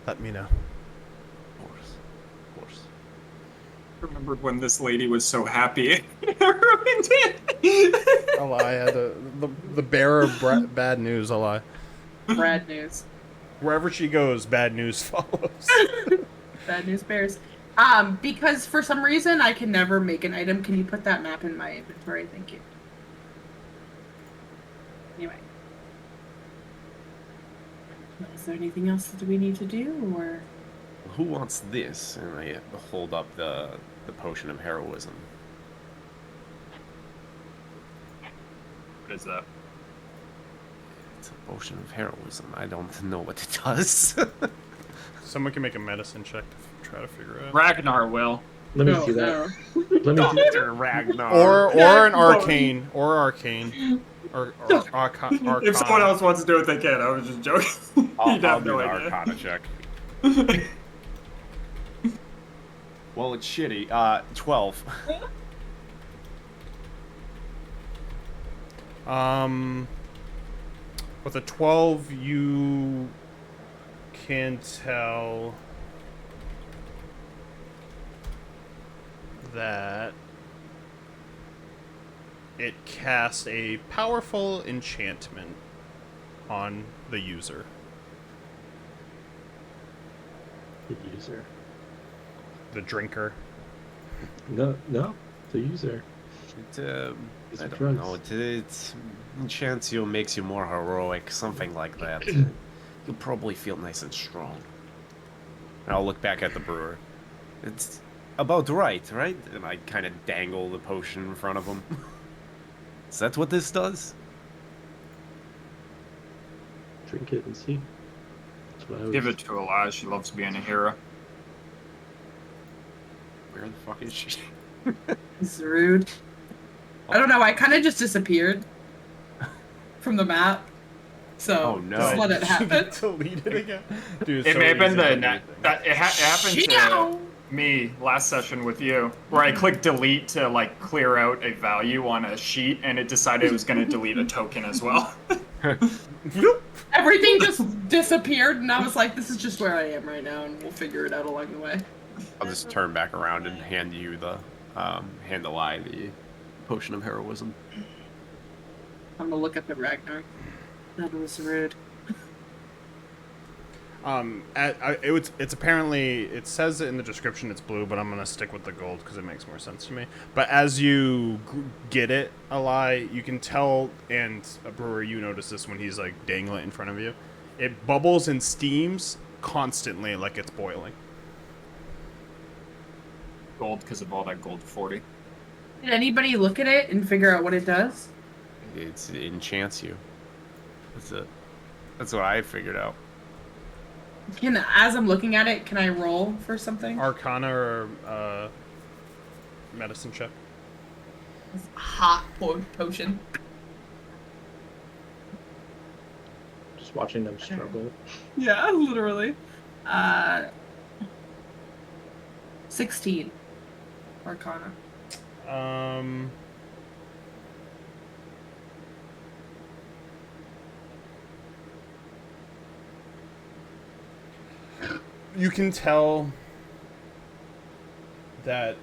let me know. Of course. Remembered when this lady was so happy. I ruined it. A lie. I had the bearer of bad news. A lie. Bad news. Wherever she goes, bad news follows. Bad news bears. Because for some reason I can never make an item. Can you put that map in my inventory? Thank you. Anyway. Is there anything else that we need to do, or? Who wants this? And I hold up the potion of heroism. What is that? It's a potion of heroism. I don't know what it does. Someone can make a medicine check to try to figure it out. Ragnar will. Let me No, see that. no. Let me see. Dr. Ragnar. Or an Yeah, arcane. Or arcana. If someone else wants to do it, they can. I was just joking. I'll You'd have do no the idea. Arcana check. Well, it's shitty. 12. With a 12, you can tell that it casts a powerful enchantment on the user. The user. The drinker. No, the user. It, I It's don't drugs. know. It enchants you, makes you more heroic, something like that. You'll probably feel nice and strong. And I'll look back at the brewer. It's about right? And I kind of dangle the potion in front of him. Is that what this does? Drink it and see. That's what I was... Give it to Elias. She loves being a hero. Where the fuck is she? This is rude. I don't know. I kind of just disappeared from the map. So Oh, no. just let it happen. Delete it again? Dude, it's It so may have been easy the to it delete happened to me last session with you, where I clicked delete to like clear out a value on a sheet, and it decided it was going to delete a token as well. Everything just disappeared, and I was like, "This is just where I am right now, and we'll figure it out along the way." I'll just turn back around and hand you the hand Eli the potion of heroism. I'm gonna look at the Ragnar. That was rude. It's apparently, it says it in the description it's blue, but I'm gonna stick with the gold because it makes more sense to me. But as you get it, Eli, you can tell, and a brewer, you notice this when he's like dangling it in front of you. It bubbles and steams constantly like it's boiling. Gold because of all that gold 40. Did anybody look at it and figure out what it does? It enchants you. That's it. That's what I figured out. As I'm looking at it, can I roll for something? Arcana or medicine check. Hot potion. Just watching them struggle. Yeah, literally. 16. Arcana. You can tell that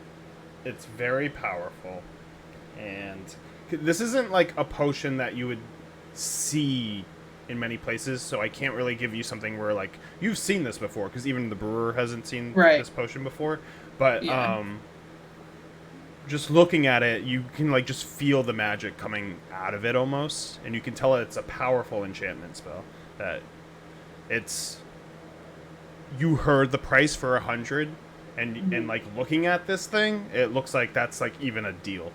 it's very powerful, and this isn't like a potion that you would see in many places, so I can't really give you something where like you've seen this before, because even the brewer hasn't seen this potion before. But just looking at it, you can like just feel the magic coming out of it almost, and you can tell it's a powerful enchantment spell. That it's, you heard the price for 100, and like looking at this thing, it looks like that's like even a deal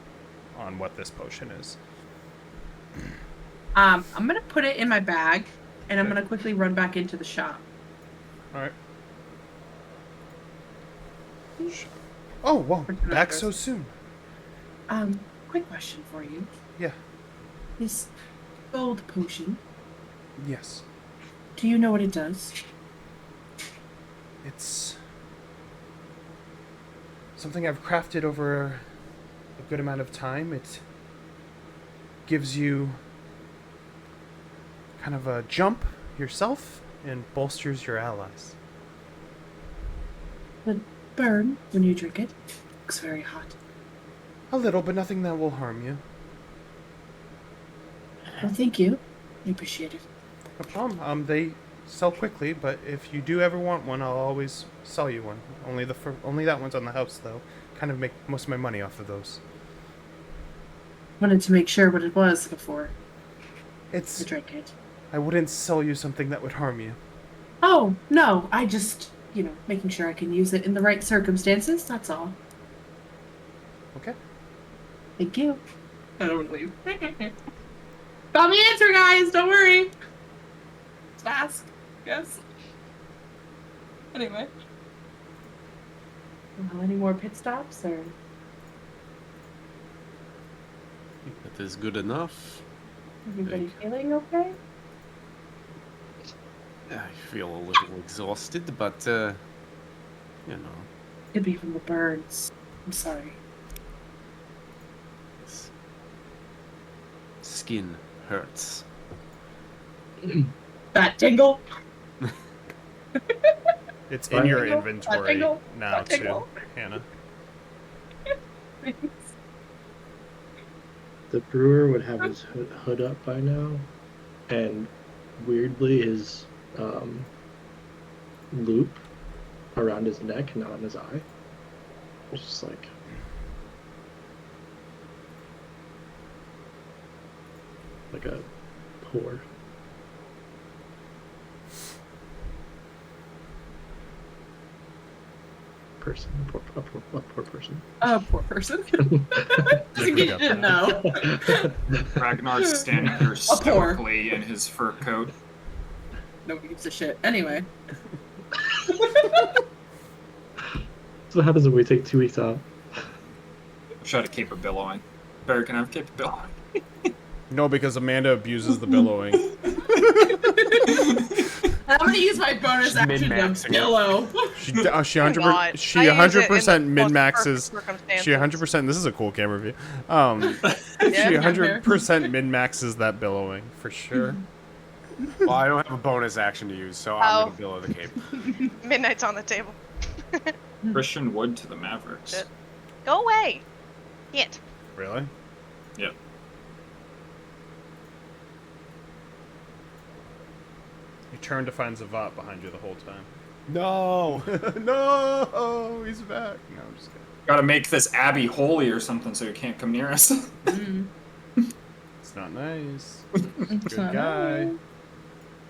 on what this potion is. I'm gonna put it in my bag, and I'm gonna quickly run back into the shop. All right. Oh, well, back so soon. Quick question for you. Yeah. This gold potion, Yes. do you know what it does? It's something I've crafted over a good amount of time. It gives you kind of a jump yourself and bolsters your allies. Would burn when you drink it. Looks very hot. A little, but nothing that will harm you. Well, thank you. I appreciate it. No problem. They sell quickly, but if you do ever want one, I'll always sell you one. Only that one's on the house, though. Kind of make most of my money off of those. Wanted to make sure what it was before I It's. drank it. I wouldn't sell you something that would harm you. Oh, no. I just, making sure I can use it in the right circumstances. That's all. Okay. Thank you. I don't leave. Got the answer, guys. Don't worry. Just ask. Yes. Anyway. Well, any more pit stops or? That is good enough. Everybody feeling okay? I feel a little exhausted, but, Could be from the burns. I'm sorry. Skin hurts. Fat tingle. It's in your Tingle, inventory tingle, now, too, tingle. Hannah. The brewer would have his hood up by now, and weirdly his loop around his neck, not on his eye. It's just like a poor person, a poor person. A poor person. Just in case you didn't know. Ragnar's standing there stoically in his fur coat. Nobody gives a shit. Anyway. So what happens when we take 2 weeks off? Try to keep it billowing. Barry, can I have keep it billowing? No, because Amanda abuses the billowing. I'm gonna use my bonus action to billow. She God. 100% I use it in the min most maxes. perfect She 100%. This is a cool camera view. She 100% min maxes that billowing for sure. Well, I don't have a bonus action to use, so I'm gonna billow the cape. Midnight's on the table. Christian Wood to the Mavericks. Shit. Go away. Shit. Really? Yep. You turn to find Zavat behind you the whole time. No. No, he's back. No, I'm just kidding. Gotta make this Abbey holy or something so he can't come near us. It's not nice. Good guy.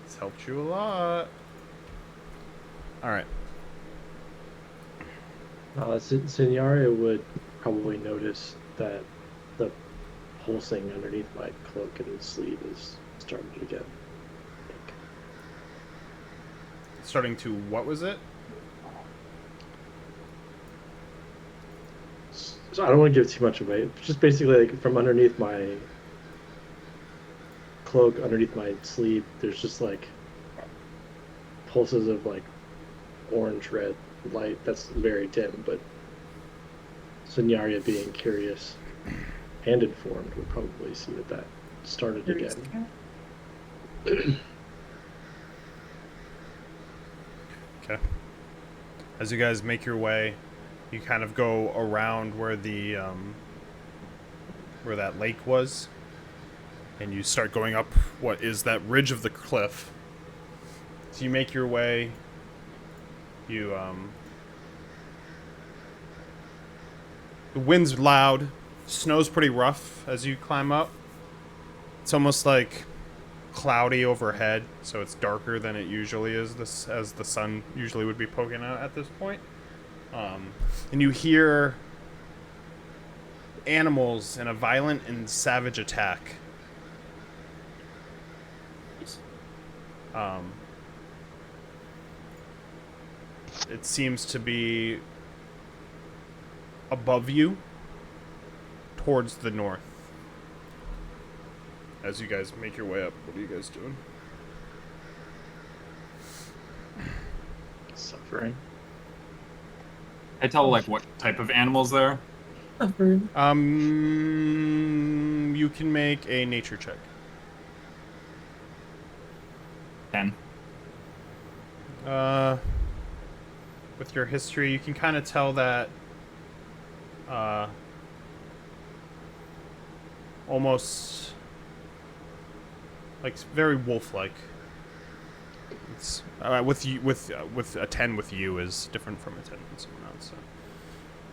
It's helped you a lot. All right. Signaria would probably notice that the pulsing underneath my cloak and sleeve is starting to get pink. Starting to, what was it? So I don't want to give too much away. Just basically, like, from underneath my cloak, underneath my sleeve, there's just like pulses of like orange red light. That's very dim, but Signaria, being curious and informed, would probably see that started again. Okay. As you guys make your way You kind of go around where the where that lake was, and you start going up what is that ridge of the cliff. So you make your way. You the wind's loud, snow's pretty rough as you climb up. It's almost like cloudy overhead, so it's darker than it usually is, this as the sun usually would be poking out at this point. And you hear animals in a violent and savage attack. It seems to be above you, towards the north. As you guys make your way up, what are you guys doing? Suffering. I tell like what type of animals there. Suffering. You can make a nature check. 10. With your history, you can kind of tell that almost like very wolf-like. It's with you, with a 10 with you is different from a 10 with someone else. So.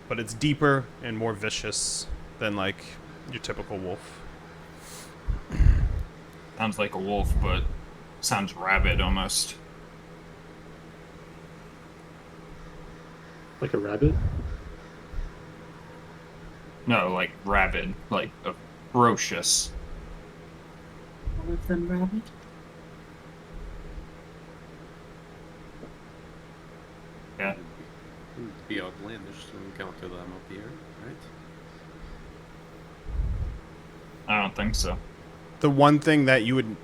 But it's deeper and more vicious than like your typical wolf. Sounds like a wolf, but sounds rabid almost. Like a rabbit? No, like rabid, like ferocious. One of them rabbit. Yeah. Be outlandish to encounter them up here, right? I don't think so. The one thing that you would...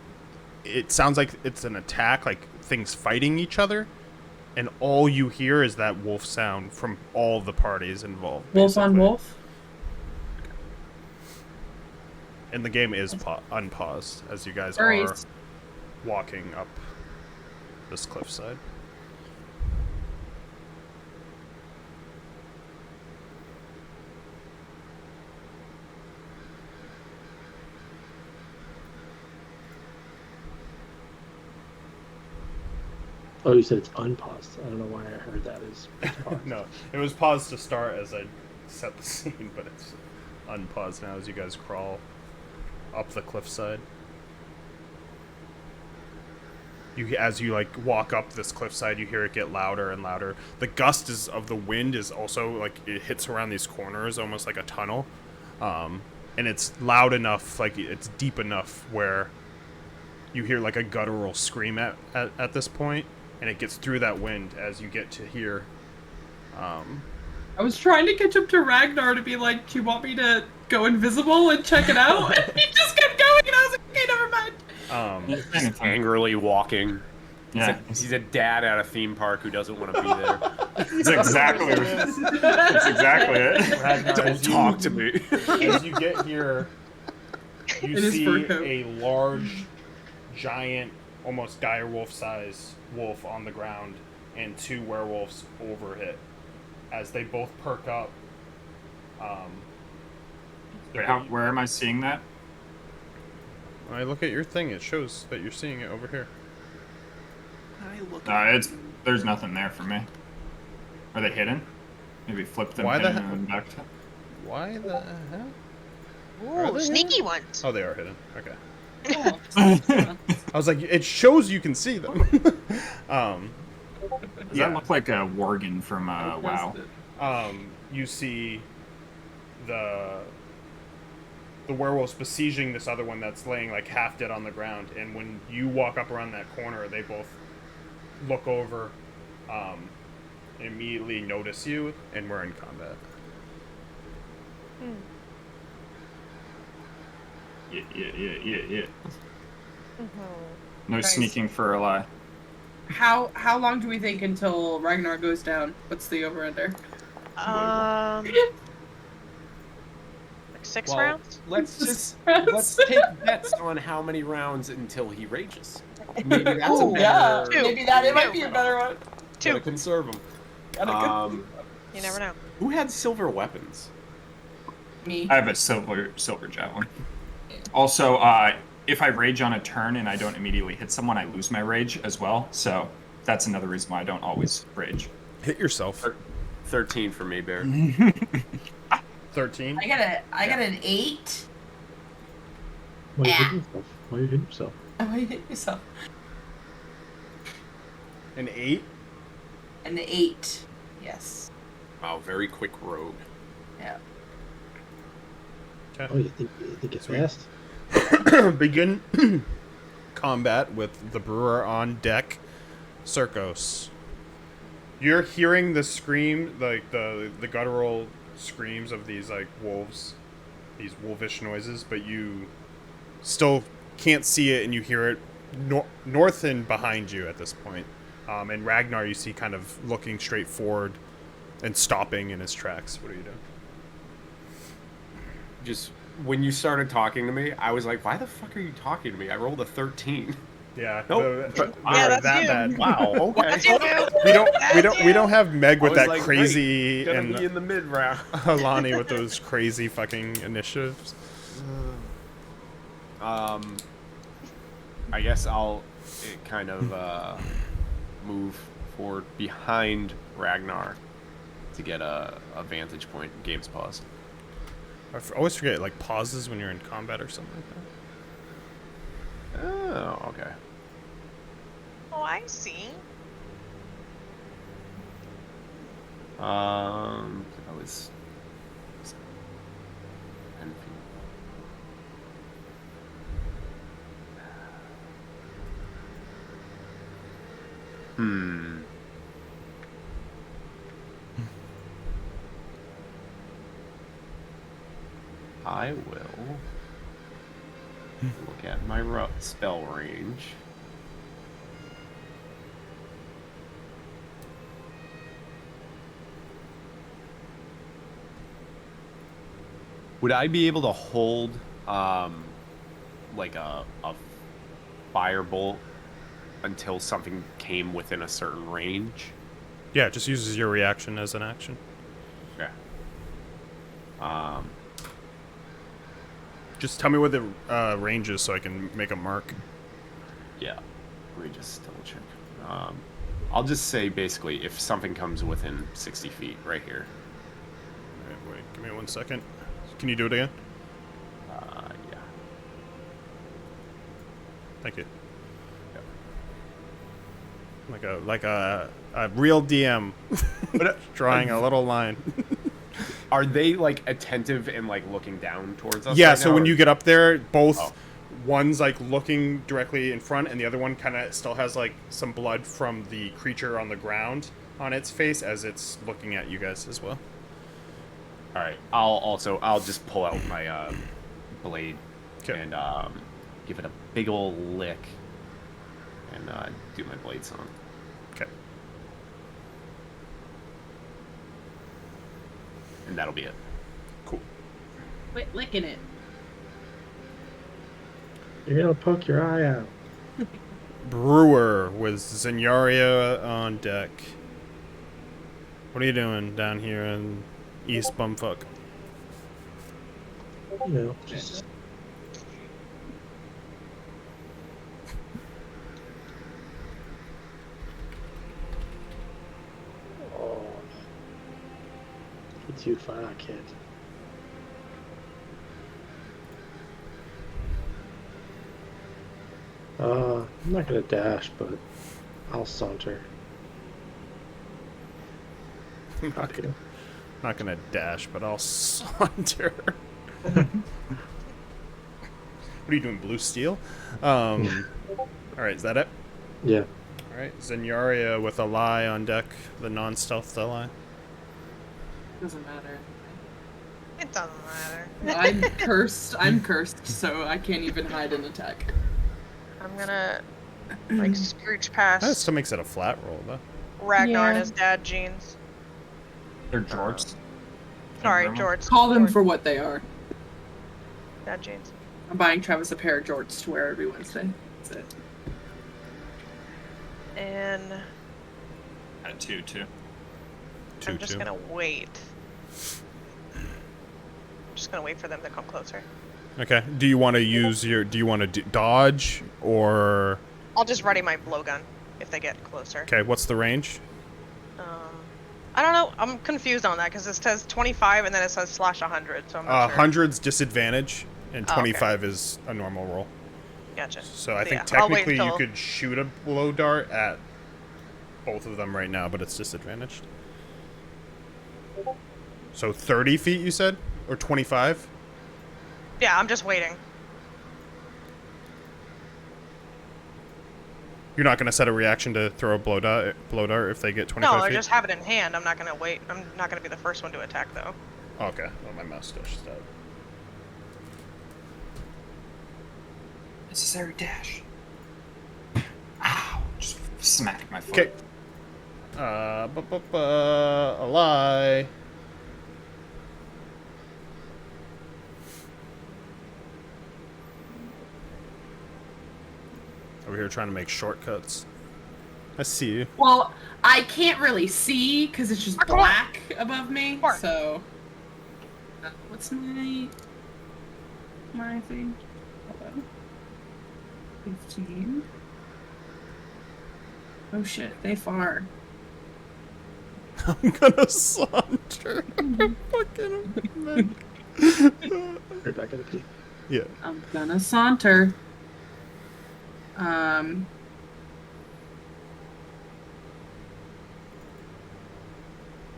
It sounds like it's an attack, like things fighting each other, and all you hear is that wolf sound from all the parties involved. Wolf on basically. wolf. And the game is unpaused as you guys Worries. are walking up this cliffside. Oh, you said it's unpaused. I don't know why I heard that as paused. No, it was paused to start as I set the scene, but it's unpaused now as you guys crawl up the cliffside. As you like walk up this cliffside, you hear it get louder and louder. The gust of the wind is also like it hits around these corners, almost like a tunnel, and it's loud enough, like it's deep enough where you hear like a guttural scream at this point, and it gets through that wind as you get to hear. I was trying to catch up to Ragnar to be like, do you want me to go invisible and check it out? And he just kept going, and I was like, okay, never mind. Just angrily walking. Yeah. He's a dad at a theme park who doesn't want to be there. That's exactly it. Ragnar, Don't talk to me. As you get here, you It is see fur coat. a large, giant, almost direwolf-sized wolf on the ground, and two werewolves over it. As they both perk up. Wait, where am I seeing that? When I look at your thing, it shows that you're seeing it over here. There's nothing there for me. Are they hidden? Maybe flip them Why the hidden hell? and back to... Why the hell? Ooh, they sneaky ones. Oh, they are hidden. Okay. Oh. I was like, it shows you can see them. Does that look like a Worgen from WoW? You see the werewolves besieging this other one that's laying like half dead on the ground, and when you walk up around that corner, they both look over, and immediately notice you, and we're in combat. Yeah. No Nice. sneaking for a lie. How long do we think until Ragnar goes down? What's the over-under? Like 6 Well, rounds? let's take bets on how many rounds until he rages. Maybe that's Oh, a yeah. better. Maybe that it might be a better one. Gotta conserve him. You never know. Who had silver weapons? Me. I have a silver javelin. Also, if I rage on a turn and I don't immediately hit someone, I lose my rage as well. So that's another reason why I don't always rage. Hit yourself. 13 for me, Bear. 13. I got an 8. Why you hitting yourself? Why you hitting yourself? Oh, you hit yourself. An 8. An 8. Yes. Wow, very quick rogue. Yeah. Oh, you think it's fast? Begin combat with the brewer on deck. Circos. You're hearing the scream, like the guttural screams of these like wolves, these wolfish noises, but you still can't see it, and you hear it north and behind you at this point. And Ragnar, you see kind of looking straight forward and stopping in his tracks. What are you doing? Just when you started talking to me, I was like, why the fuck are you talking to me? I rolled a 13. Yeah. Nope. Yeah, that's that you. bad. Wow, okay. That's you, dude. We don't have Meg with I was that like, crazy great, and gonna be in the mid round. Alani with those crazy fucking initiatives. I guess I'll kind of move forward behind Ragnar to get a vantage point. Game's paused. I always forget, like, pauses when you're in combat or something like that. Oh, okay. Oh, I see. I was 10 feet. I will look at my spell range. Would I be able to hold, like a firebolt until something came within a certain range? Yeah, it just uses your reaction as an action. Okay. Just tell me what the range is so I can make a mark. Yeah. Let me just double check. I'll just say basically if something comes within 60 feet right here. Alright, wait, give me 1 second. Can you do it again? Yeah. Thank you. Yep. Like a real DM drawing a little line. Are they like attentive and like looking down towards us? Yeah, right so now, when or- you get up there, both Oh. one's like looking directly in front, and the other one kind of still has like some blood from the creature on the ground on its face as it's looking at you guys as well. All right. I'll just pull out my blade 'Kay. and give it a big old lick and do my blade song. Okay. And that'll be it. Cool. Quit licking it. You're gonna poke your eye out. Brewer with Zenyaria on deck. What are you doing down here in East Bumfuck? You know, just oh, it's too far, kid. I'm not gonna dash, but I'll saunter. Okay. Not gonna dash, but I'll saunter. What are you doing, blue steel? Alright, is that it? Yeah. Alright, Zenyaria with a lie on deck, the non-stealth ally. Doesn't matter. It doesn't matter. I'm cursed. I'm cursed, so I can't even hide an attack. I'm gonna like scooch past That still makes it a flat roll, though. Ragnar and Yeah. his dad jeans. They're George. Sorry, Grandma? George. Call them George. for what they are. Dad jeans. I'm buying Travis a pair of jorts to wear every Wednesday. That's it. And Had two too. I'm just gonna wait. I'm just gonna wait for them to come closer. Okay. Do you want to use your? Do you want to dodge or? I'll just ready my blowgun if they get closer. Okay. What's the range? I don't know. I'm confused on that because it says 25 and then it says /100. So I'm not sure. 100's disadvantage, and Oh, okay. 25 is a normal roll. Gotcha. So I think yeah, I'll wait technically you until- could shoot a blow dart at both of them right now, but it's disadvantaged. So 30 feet, you said, or 25? Yeah, I'm just waiting. You're not going to set a reaction to throw a blow dart if they get 25 No, I feet? just have it in hand. I'm not gonna wait. I'm not gonna be the first one to attack though. Oh, okay. Well, my mouse still stuck. Necessary dash. Ow! Just smacked my foot. Okay. A lie. Over here trying to make shortcuts. I see you. Well, I can't really see because it's just black above me. Mark. So, what's my thing? Hold on. 15. Oh shit, they far. I'm gonna saunter. Fucking Right back at the key. yeah. I'm gonna saunter.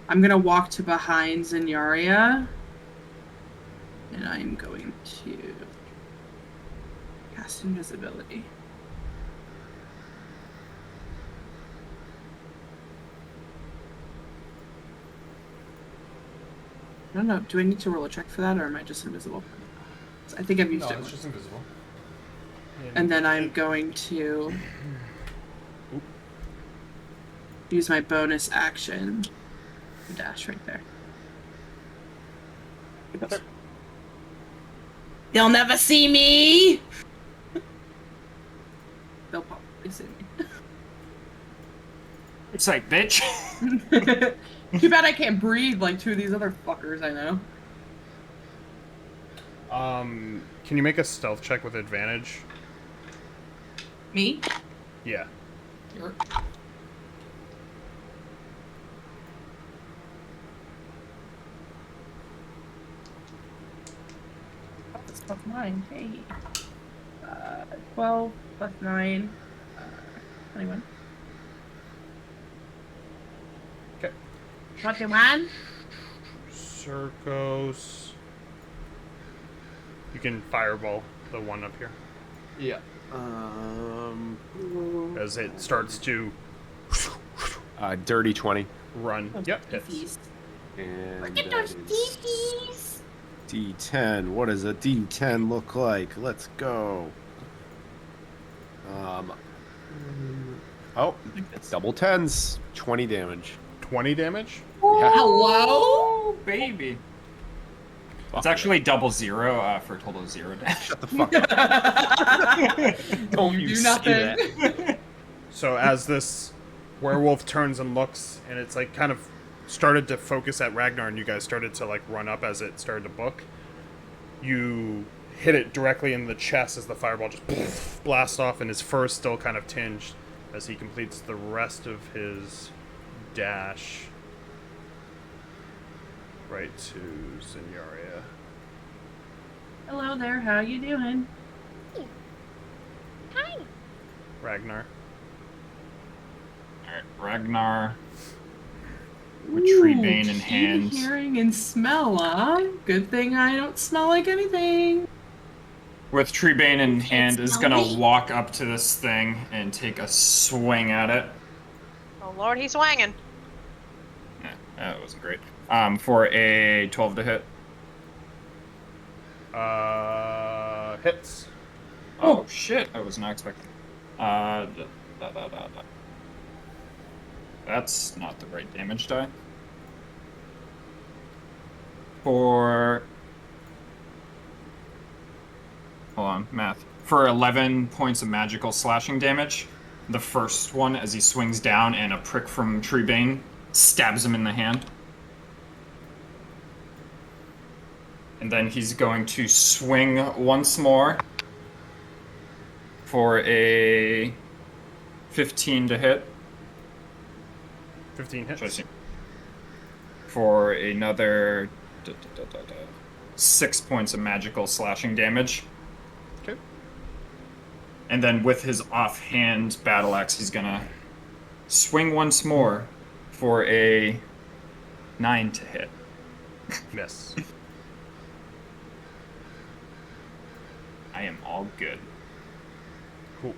I'm gonna walk to behind Zenyaria, and I'm going to cast invisibility. I don't know. Do I need to roll a check for that, or am I just invisible? I think I've used it once. just invisible. And then I'm going to use my bonus action to dash right there. They'll never see me! They'll probably see me. It's like, bitch. Too bad I can't breathe like two of these other fuckers I know. Can you make a stealth check with advantage? Me? Yeah. Sure. That's +9. Hey. 12 +9. 21. Okay. 21? Circos. You can fireball the one up here Yeah. as it starts to Dirty 20. run. Yep. hits. Beefies. And Look at that those is beefies! D10. What does a D10 look like? Let's go. Oh, double tens. 20 damage. 20 damage. Yeah. Hello? Baby. Fuck It's actually double zero for a total of 0 dash. Shut the fuck up. Don't you do see nothing. that? So as this werewolf turns and looks, and it's like kind of started to focus at Ragnar, and you guys started to like run up as it started to book. You hit it directly in the chest as the fireball just blasts off, and his fur is still kind of tinged as he completes the rest of his dash right to Zenyaria. Hello there, how you doing? Hi. Ragnar. Alright, Ragnar. With Treebane in keen hand. Hearing and smell, huh? Good thing I don't smell like anything. With Treebane in hand, is gonna me. walk up to this thing and take a swing at it. Oh lord, he's swanging. Yeah, that wasn't great. For a 12 to hit. Hits. Oh shit, I was not expecting. That's not the right damage die. For... Hold on, math. For 11 points of magical slashing damage, the first one as he swings down and a prick from Treebane stabs him in the hand. And then he's going to swing once more for a 15 to hit. 15 hits. For another 6 points of magical slashing damage. Okay. And then with his offhand battle axe, he's gonna swing once more for a 9 to hit. Miss. I am all good. Cool.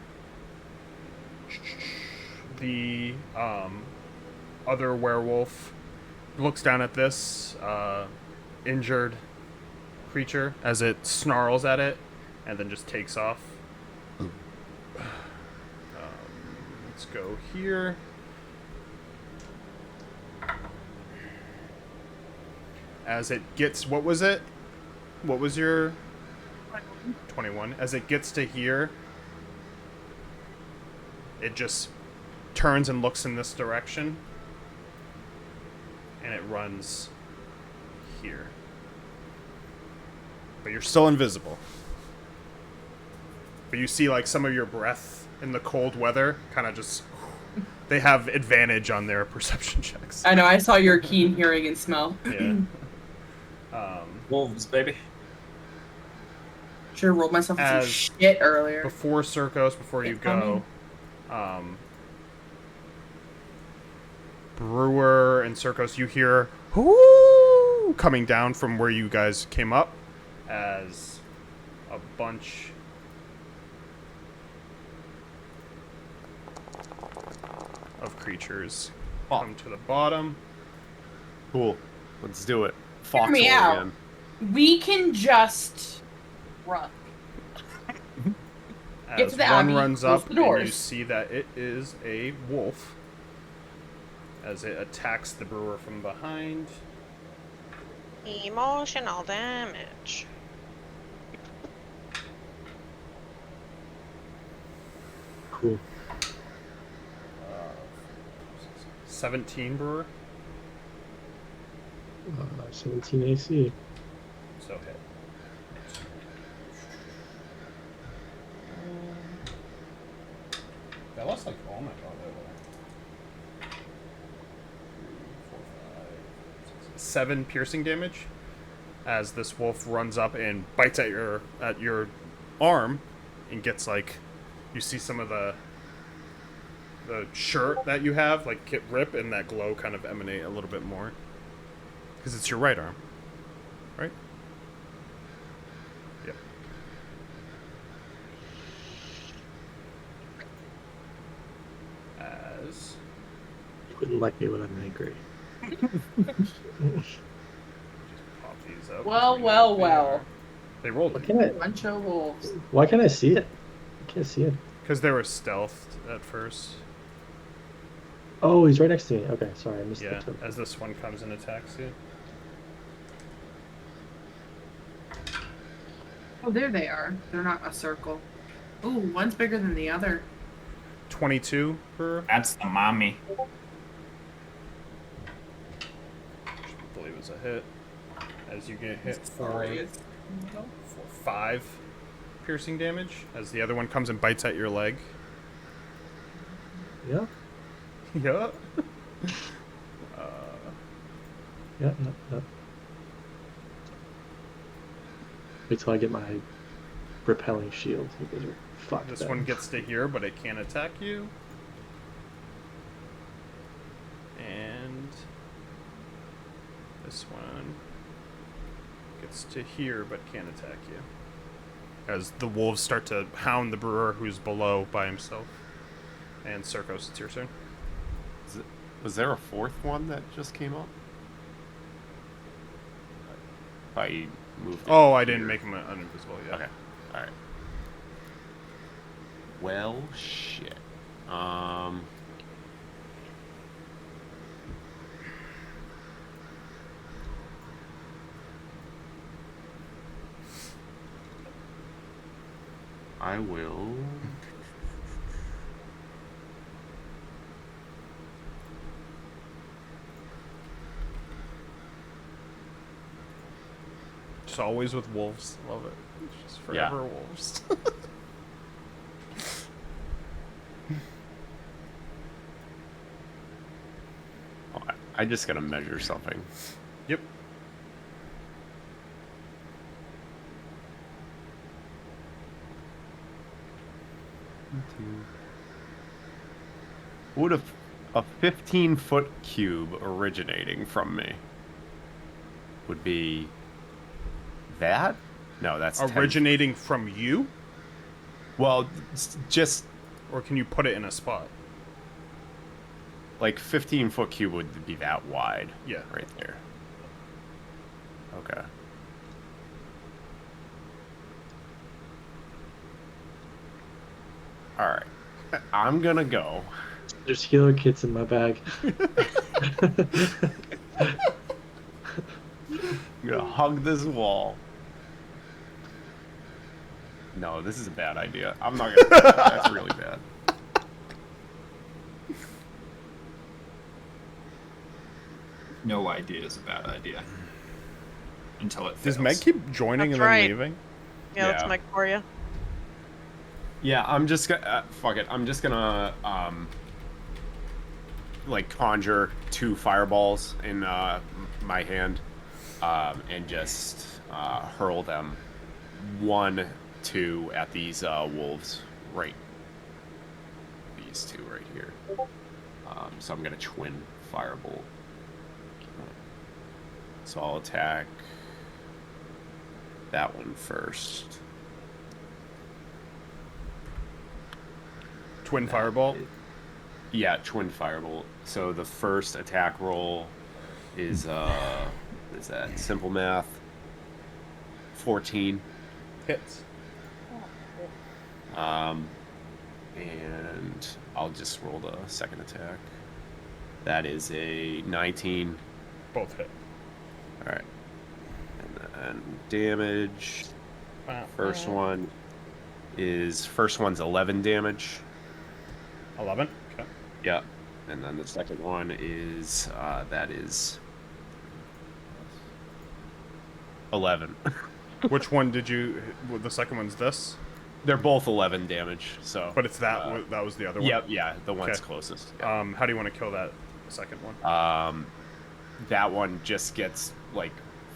The other werewolf looks down at this injured creature as it snarls at it and then just takes off. Let's go here. As it gets, what was it? What was your 21? As it gets to here, it just turns and looks in this direction, and it runs here. But you're still invisible. But you see, like, some of your breath in the cold weather kind of just... They have advantage on their perception checks. I know, I saw your keen hearing and smell. Yeah. Wolves, baby. Should have rolled myself into As shit earlier. Before Circos, before you go, Brewer and Circos, you hear "Whoo!" coming down from where you guys came up as a bunch of creatures come to the bottom. Cool. Let's do it. Hear Foxhole me out. again. We can just run. Get As to the one Abbey, runs close up, the and you doors. see that it is a wolf as it attacks the brewer from behind. Emotional damage. Cool. 17 brewer, 17 AC. so hit. That was like, oh my god, that was 7 piercing damage as this wolf runs up and bites at your arm and gets, like, you see some of the shirt that you have like get rip and that glow kind of emanate a little bit more because it's your right arm, right? Yep. As You wouldn't like me when I'm angry. pop these up. Well, well, well. They rolled Why it can't I? Bunch of wolves. Why can't I see it? I can't see it. because they were stealthed at first. Oh, he's right next to me. Okay, sorry, I missed Yeah, the as this one comes and attacks you. Oh, there they are. They're not a circle. Ooh, one's bigger than the other. 22 per, That's the mommy. I believe is a hit. As you get hit for 5 piercing damage, as the other one comes and bites at your leg. Yeah, Yeah. yeah, yeah. Wait till I get my repelling shield. You guys are fucked. This then. one gets to here, but it can't attack you. And this one gets to here, but can't attack you. As the wolves start to hound the brewer who's below by himself. And Circos, it's your turn. Was there a fourth one that just came up? I moved it Oh, I didn't here. make him uninvisible yet. Okay. Alright. Well, shit. I will. Just always with wolves. Love it. It's just forever wolves. I just gotta measure something. Yep. Would a 15-foot cube originating from me would be that? No, that's 10. Originating from you? Well, just Or can you put it in a spot? like 15-foot cube would be that wide. Yeah. Right there. Okay. All right. I'm gonna go. There's healer kits in my bag. I'm gonna hug this wall. No, this is a bad idea. I'm not gonna do that. That's really bad. No idea is a bad idea. Until it fails. Does Meg keep joining That's and then right. leaving? Yeah, that's Yeah. Mike for you. Yeah, I'm just gonna fuck it. I'm just gonna like conjure 2 fireballs in my hand, and just hurl them 1, 2 at these wolves. Right. These 2 right here. So I'm gonna twin firebolt. So I'll attack that one first. Twin fireball? Yeah, twin firebolt. So the first attack roll is that simple math? 14. Hits. And I'll just roll the second attack. That is a 19. Both hit. All right. And then damage. First one's 11 damage. 11? Okay. Yeah. And then the second one is that is 11. Which one did you... The second one's this? They're both 11 damage, so... But it's that that was the other one? Yep, yeah, the one's Okay. closest. Yeah. How do you want to kill that second one? That one just gets, like,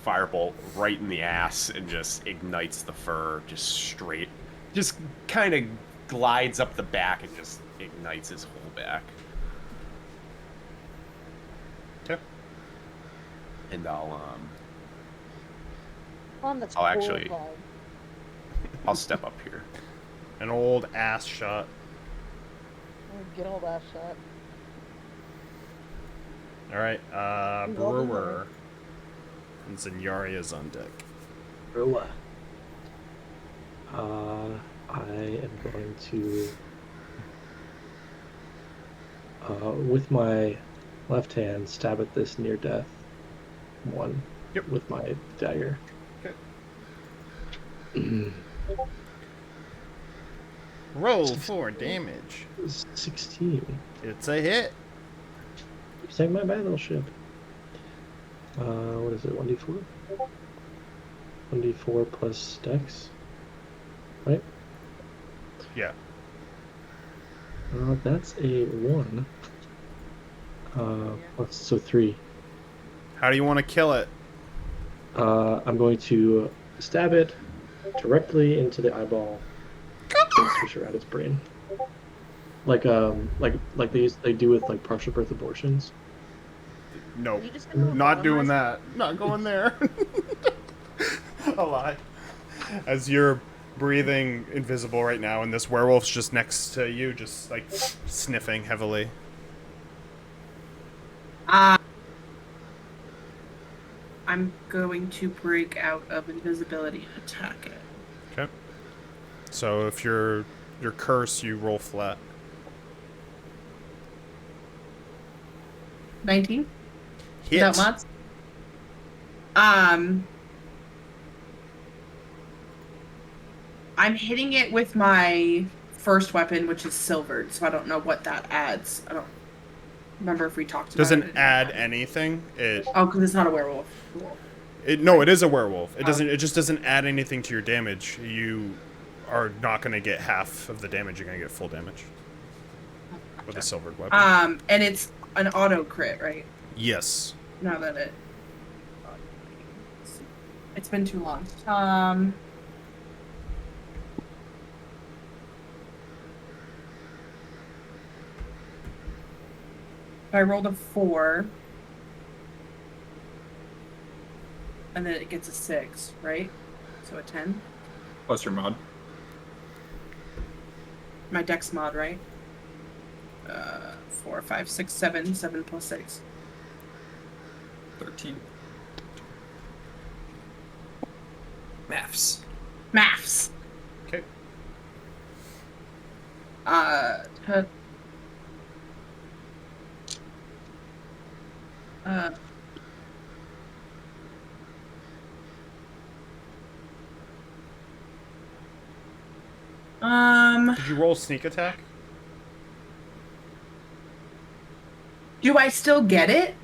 firebolt right in the ass and just ignites the fur just straight. Just kind of glides up the back and just ignites his whole back. Okay. And I'll That's I'll cool actually- vibe. I'll step up here. An old ass shot. Get all that shot. Alright, Welcome Brewer. And Zenyaria on deck. Rilla. I am going to, with my left hand, stab at this near death one. Yep. With my dagger. Okay. Roll for damage. 16. It's a hit. Sank my battleship. What is it? 1d4? 1d4 plus dex. Right? Yeah. That's a 1. So 3. How do you want to kill it? I'm going to stab it directly into the eyeball and swish around its brain. Like they do with like partial birth abortions. No. You just gonna Not doing randomize- that. Not going there. A lie. As you're breathing invisible right now, and this werewolf's just next to you, just like sniffing heavily. I'm going to break out of invisibility and attack it. Okay. So if you're cursed, you roll flat. 19? Hit. That much? I'm hitting it with my first weapon, which is silvered, so I don't know what that adds. I don't remember if we talked about it. Doesn't add anything. It Oh, because it's not a werewolf. Cool. No, it is a werewolf. It doesn't. It just doesn't add anything to your damage. You are not going to get half of the damage. You're going to get full damage with a silvered weapon. And it's an auto crit, right? Yes. Now that it's been too long. I rolled a 4. And then it gets a 6, right? So a 10. Plus your mod. My dex mod, right? 4, 5, 6, 7. 7 plus 6. 13. Maths. Maths. Okay. Did you roll sneak attack? Do I still get it?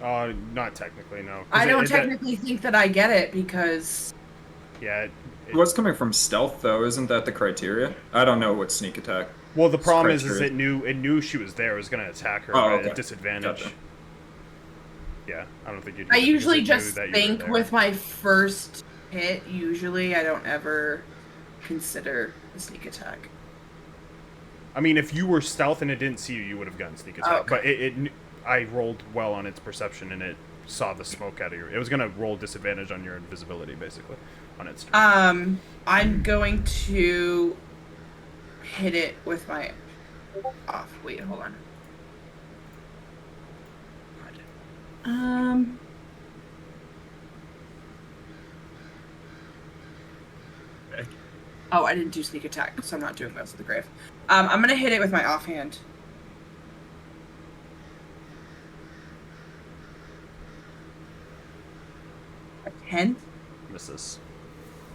Not technically, no. I don't technically think that I get it because... Yeah. What's coming from stealth, though? Isn't that the criteria? I don't know what sneak attack. Well, the problem is it knew she was there. It was going to attack her at a disadvantage. Gotcha. Yeah, I don't think you. I usually just think with my first hit. Usually, I don't ever consider a sneak attack. I mean, if you were stealth and it didn't see you, you would have gotten sneak attack. Oh, okay. But I rolled well on its perception, and it saw the smoke out of your... It was going to roll disadvantage on your invisibility, basically, on its turn. I'm going to hit it with my off. Wait, hold on. Oh, I didn't do sneak attack, so I'm not doing Ghost of the Grave. I'm gonna hit it with my offhand. A 10? Misses.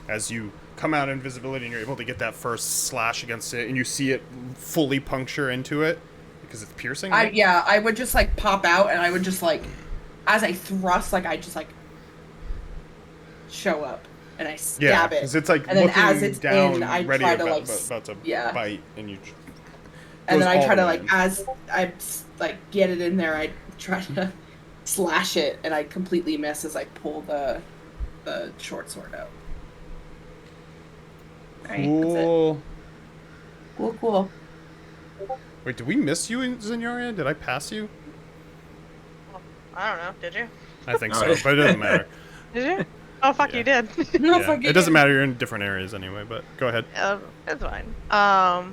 As you come out of invisibility and you're able to get that first slash against it, and you see it fully puncture into it because it's piercing. Right? I would just like pop out, and I would just like, as I thrust, like I just like show up. And I stab it. Because it's like and then looking as it's down, in, I ready try to about like to bite, and you. And then I try to like, as I like get it in there, I try to slash it, and I completely miss as I pull the short sword out. Right, cool. Cool. Wait, did we miss you in Zenyaria? Did I pass you? I don't know. Did you? I think so, but it doesn't matter. Did you? Oh, fuck, you did. No, yeah. fuck you It doesn't did. matter, you're in different areas anyway, but go ahead. It's fine. I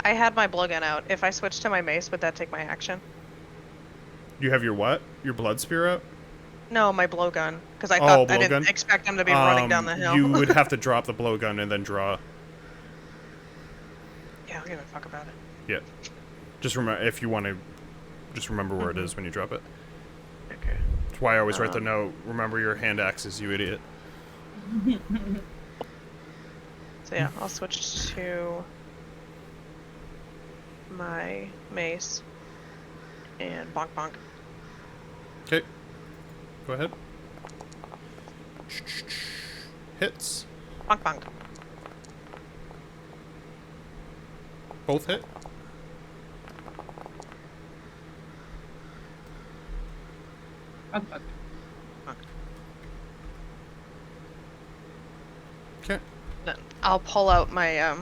had my blowgun out. If I switch to my mace, would that take my action? You have your what? Your blood spear out? No, my blowgun. Because I thought I didn't blowgun? expect them to be running down the hill. You would have to drop the blowgun and then draw. Yeah, I'll give a fuck about it. Yeah. Just remember, if you want to, just remember where it is when you drop it. Okay. That's why I always write the note, remember your hand axes, you idiot. So yeah, I'll switch to my mace and bonk bonk. Okay. Go ahead. Hits. Bonk bonk. Both hit. Okay. Then I'll pull out my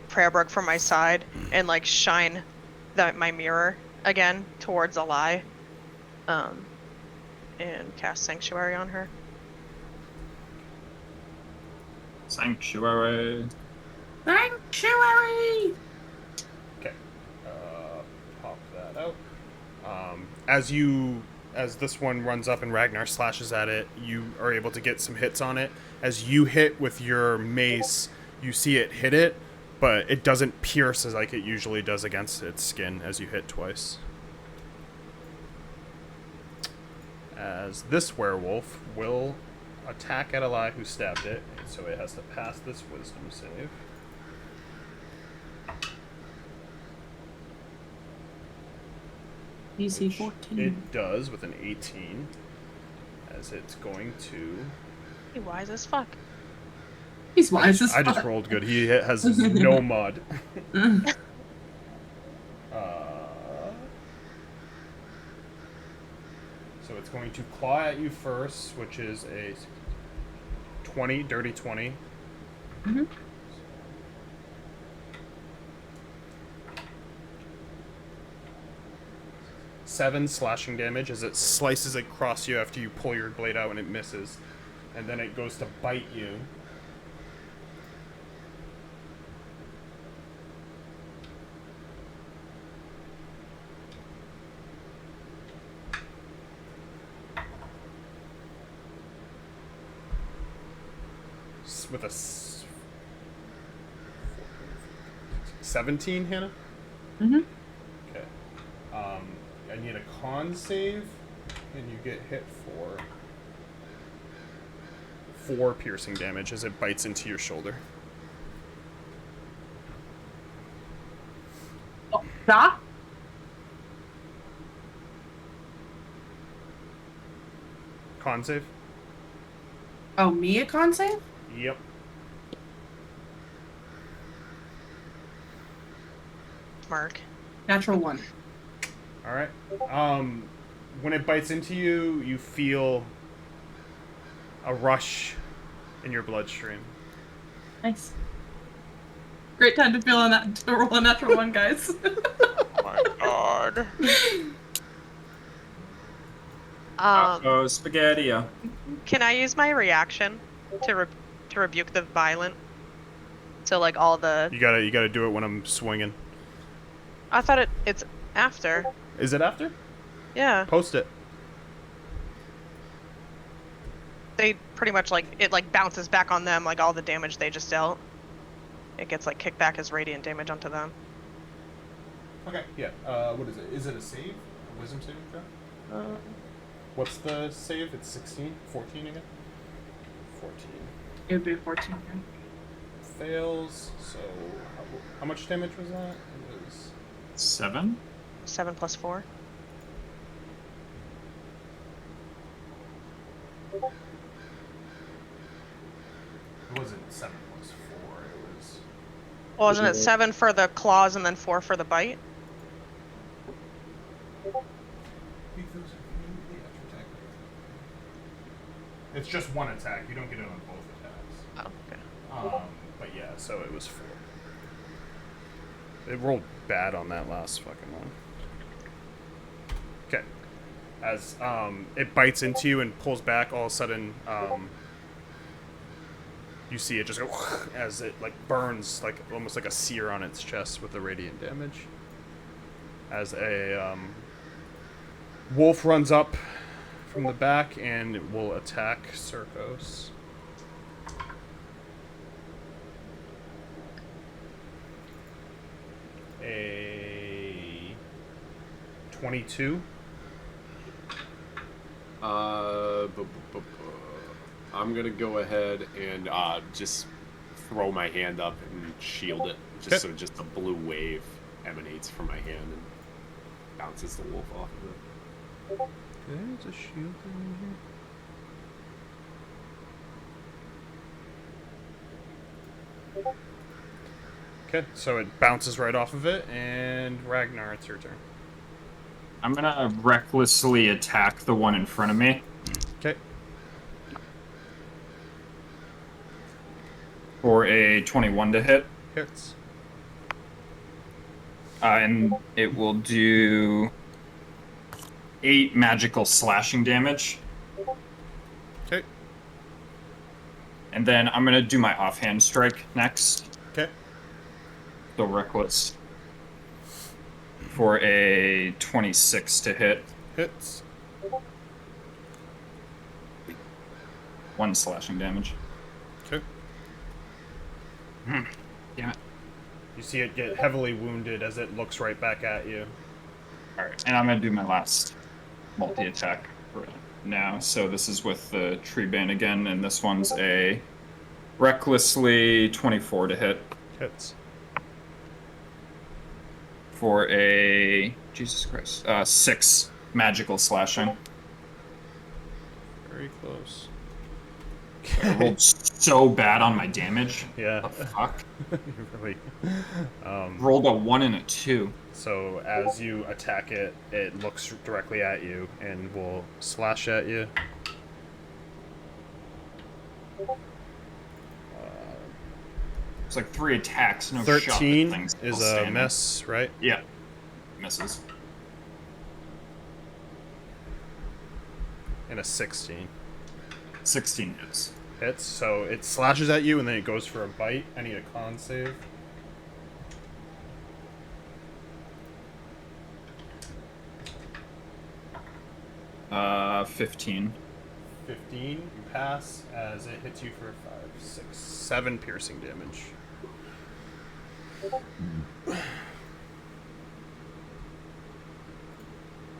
prayer book from my side and like shine my mirror again towards Eli, and cast Sanctuary on her. Sanctuary. Sanctuary. Okay. Pop that out. As this one runs up and Ragnar slashes at it, you are able to get some hits on it. As you hit with your mace, you see it hit it, but it doesn't pierce as like it usually does against its skin as you hit twice. As this werewolf will attack at Eli who stabbed it, so it has to pass this wisdom save. DC 14. It does with an 18. as it's going to. He wise as fuck. He's wise as I fuck. just rolled good. He has no mud. So it's going to claw at you first, which is a 20, dirty 20. Mhm. 7 slashing damage as it slices across you after you pull your blade out and it misses. And then it goes to bite you. With a 17, Hannah? Mhm. Okay. I need a con save, and you get hit for 4 piercing damage as it bites into your shoulder. Oh, Doc? Con save? Oh, me a con save? Yep. Mark. Natural 1. All right. When it bites into you, you feel a rush in your bloodstream. Nice. Great time to to roll a natural 1, guys. Oh my god. Oh, spaghetti-o. Can I use my reaction to rebuke the violent? So like all the. You gotta do it when I'm swinging. I thought it's after. Is it after? Yeah. Post it. They pretty much it bounces back on them like all the damage they just dealt. It gets like kicked back as radiant damage onto them. Okay. Yeah. What is it? Is it a save? A wisdom saving throw? What's the save? It's 16? 14 again? 14. It would be 14. Fails. So how much damage was that? It was 7? 7 plus 4. It wasn't 7 plus 4. It was. Well, wasn't it 7 for the claws and then 4 for the bite? It's just one attack. You don't get it on both attacks. Oh, okay. But yeah, so it was 4. It rolled bad on that last fucking one. Okay. As it bites into you and pulls back, all of a sudden you see it just go as it like burns like almost like a sear on its chest with the radiant damage. As a wolf runs up from the back and will attack Circos. A 22. I'm gonna go ahead and just throw my hand up and shield it, just so just a blue wave emanates from my hand and bounces the wolf off of it. There's a shield in here. Okay, so it bounces right off of it, and Ragnar, it's your turn. I'm gonna recklessly attack the one in front of me. Okay. For a 21 to hit. Hits. And it will do 8 magical slashing damage. Okay. And then I'm gonna do my offhand strike next. Okay. So reckless. For a 26 to hit. Hits. 1 slashing damage. Okay. Damn it. You see it get heavily wounded as it looks right back at you. Alright, and I'm gonna do my last multi-attack for now. So this is with the tree bane again, and this one's a recklessly 24 to hit. Hits. For a Jesus Christ, 6 magical slashing. Very close. I rolled so bad on my damage. Yeah. What the fuck? Really. Rolled a 1 and a 2. So as you attack it, it looks directly at you and will slash at you. It's like 3 attacks, no 13 shot. Things is still a standing. miss, right? Yeah. Misses. And a 16. 16 hits. Hits, so it slashes at you and then it goes for a bite. I need a con save. Uh, 15. 15, you pass as it hits you for 5, 6, 7 piercing damage.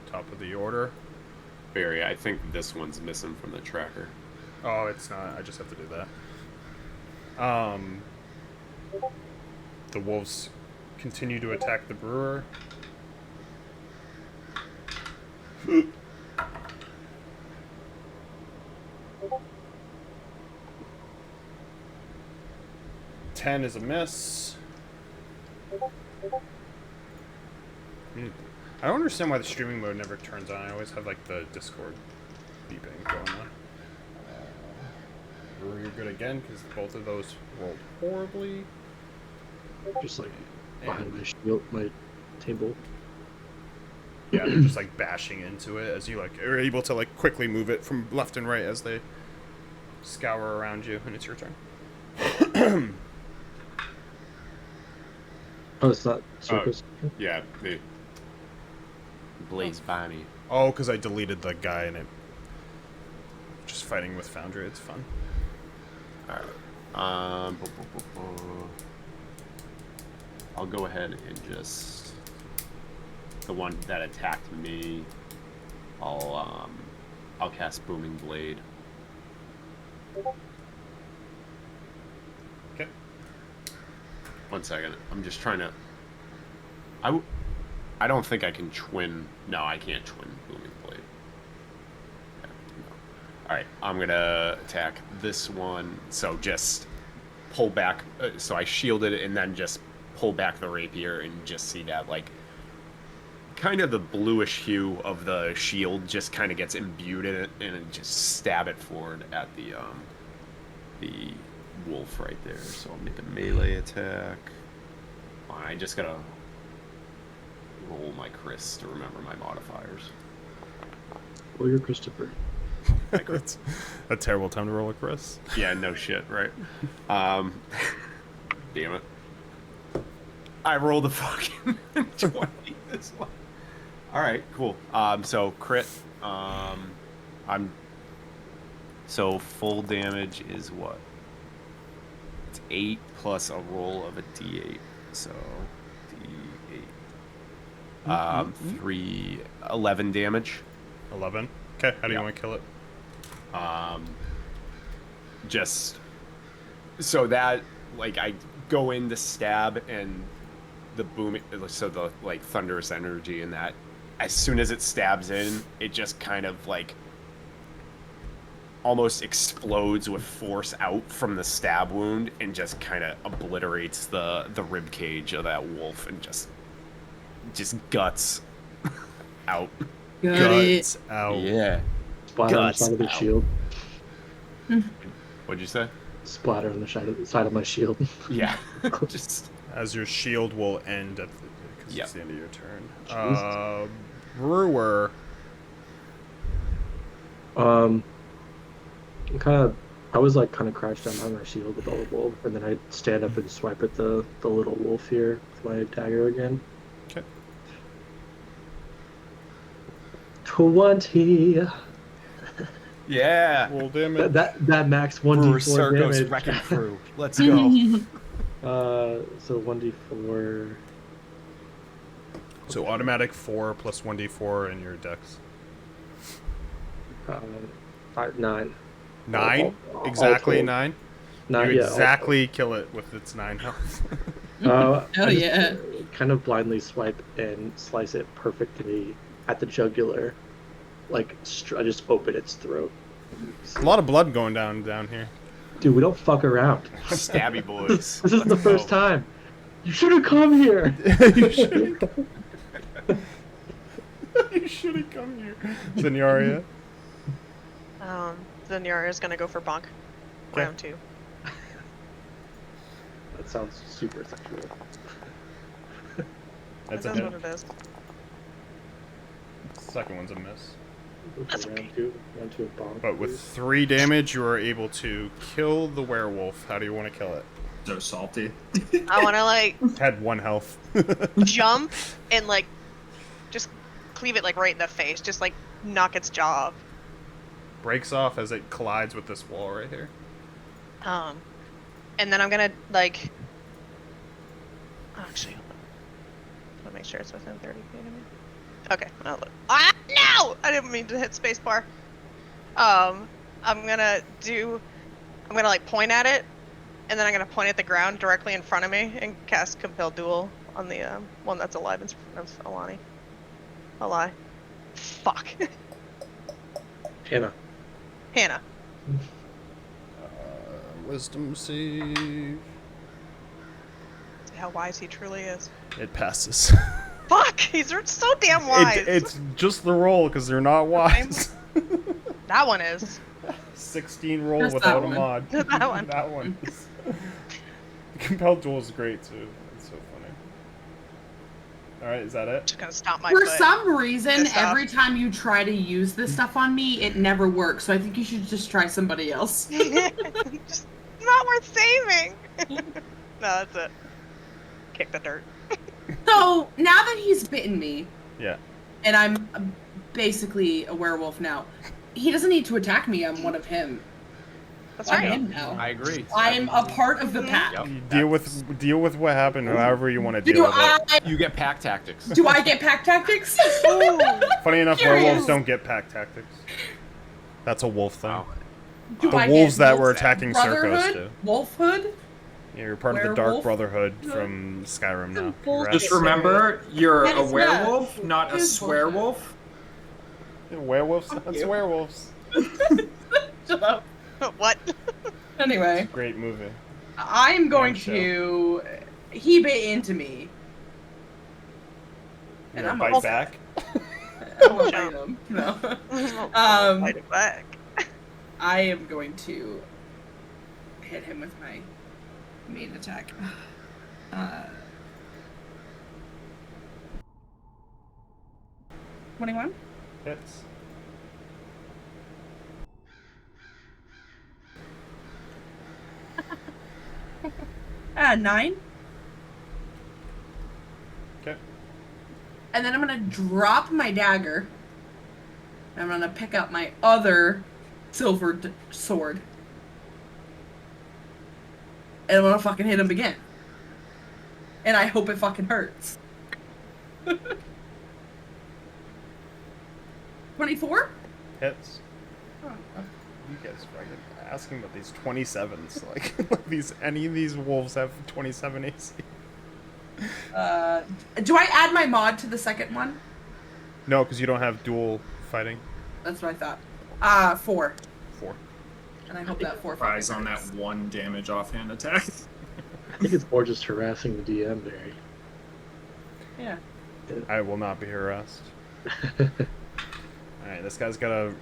Top of the order. Barry, I think this one's missing from the tracker. Oh, it's not. I just have to do that. The wolves continue to attack the brewer. Ten is a miss. I don't understand why the streaming mode never turns on. I always have like the Discord beeping going on. You're good again because both of those rolled horribly. Just like behind my shield, my table. Yeah, they're just like bashing into it as you like are able to like quickly move it from left and right as they scour around you, and it's your turn. Oh, it's not circus. Yeah, the Blaze Bonnie. Oh, because I deleted the guy and it just fighting with Foundry. It's fun. Alright. I'll go ahead and just the one that attacked me. I'll cast Booming Blade. Okay. 1 second. I'm just trying to. I don't think I can twin. No, I can't twin Booming Blade. Yeah, no. All right, I'm gonna attack this one. So just pull back. So I shielded it and then just pull back the rapier and just see that like kind of the bluish hue of the shield just kind of gets imbued in it and just stab it forward at the wolf right there. So I'll make a melee attack. I just gotta roll my Chris to remember my modifiers. Well, you're Christopher. It's a terrible time to roll a Chris. Yeah, no shit, right? Damn it. I rolled a fucking 20 this one. Alright, cool. So crit. So full damage is what? It's 8 plus a roll of a d8. So d8. 11 damage. 11. Okay, how do you Yeah. want to kill it? Just so that like I go in to stab and the boom, so the like thunderous energy in that, as soon as it stabs in, it just kind of like almost explodes with force out from the stab wound and just kind of obliterates the rib cage of that wolf and just guts out. Guts out. Yeah. Splatter on the Guts side of the out. shield. What'd you say? Splatter on the side of my shield. Yeah. Just As your shield will end at because Yep. it's the end of your turn. Jeez. Brewer. I was like kind of crouched down behind my shield with all the wolf, and then I stand up and swipe at the little wolf here with my dagger again. Okay. 20. yeah. Roll damage. That max Brewer 1d4 Circus damage. wrecking crew. Let's go. So 1d4. So automatic 4 plus 1d4 in your dex. 9. 9? All Exactly told. 9? Not You yet. exactly kill it with its 9 health. Oh, I just yeah. kind of blindly swipe and slice it perfectly at the jugular. Like, I just open its throat. A lot of blood going down here. Dude, we don't fuck around. Stabby boys. This is the Let's first go. time. You should have come here. You should have come here. Zenyaria. Zenyaria is gonna go for bonk. Okay. Round 2. That sounds super sexual. That's a That's hit. what it is. Second one's a miss. That's okay. Round two of bomb. But with 3 damage, you are able to kill the werewolf. How do you want to kill it? So salty. I wanna like Had 1 health. jump and like just cleave it like right in the face, just like knock its jaw off. Breaks off as it collides with this wall right here. And then I'm gonna like actually hold on. Let me make sure it's within 30 feet of me. Okay, I'll look. Ah no! I didn't mean to hit spacebar. I'm gonna like point at it, and then I'm gonna point at the ground directly in front of me and cast Compel Duel on the one that's alive in front of Alani. Ally. Fuck. Hannah. Hannah. Wisdom save. See how wise he truly is. It passes. Fuck! He's so damn wise. It's just the roll because they're not wise. That one is. 16 roll Just without that a one. mod. That one. That one. Is... Compelled Duel is great too. It's so funny. Alright, is that it? Just gonna stomp my For foot. some reason, Piss off. every time you try to use this stuff on me, it never works. So I think you should just try somebody else. Just not worth saving. No, that's it. Kick the dirt. So now that he's bitten me, Yeah. and I'm basically a werewolf now, he doesn't need to attack me. I'm one of him. That's I'm right. him now. I agree. I'm a part of the pack. Yep. You deal with what happened however you want to deal Do with it. You get pack tactics. Do I get pack tactics? Funny enough, Curious. werewolves don't get pack tactics. That's a wolf thing. Wow. Do The I wolves get that were wolf attacking Circos Brotherhood? do. Wolfhood? Yeah, you're part of the Dark Werewolf? Brotherhood from Skyrim now. Bullshit. Congrats. Just remember, you're That a is werewolf, not- not a it is swearwolf. Yeah, werewolves, that's you. werewolves. Shut up. What? Anyway, Great movie. I'm going And show. to. He bit into me. You And gonna I'm bite also- back? I'm gonna bite him. No. Fight it back. I am going to hit him with my main attack. 21? Hits. Ah, 9. Okay. And then I'm gonna drop my dagger. I'm gonna pick up my other silver sword. And I'm gonna fucking hit him again. And I hope it fucking hurts. 24? Hits. Oh, You guys fucking asking about these 27s. Like, any of these wolves have 27 AC. do I add my mod to the second one? No, because you don't have dual fighting. That's what I thought. 4. 4. And I hope that 4 Prize fucking on that hurts. 1 damage offhand attack. I think it's more just harassing the DM, Barry. Yeah. I will not be harassed. Alright, this guy's gotta...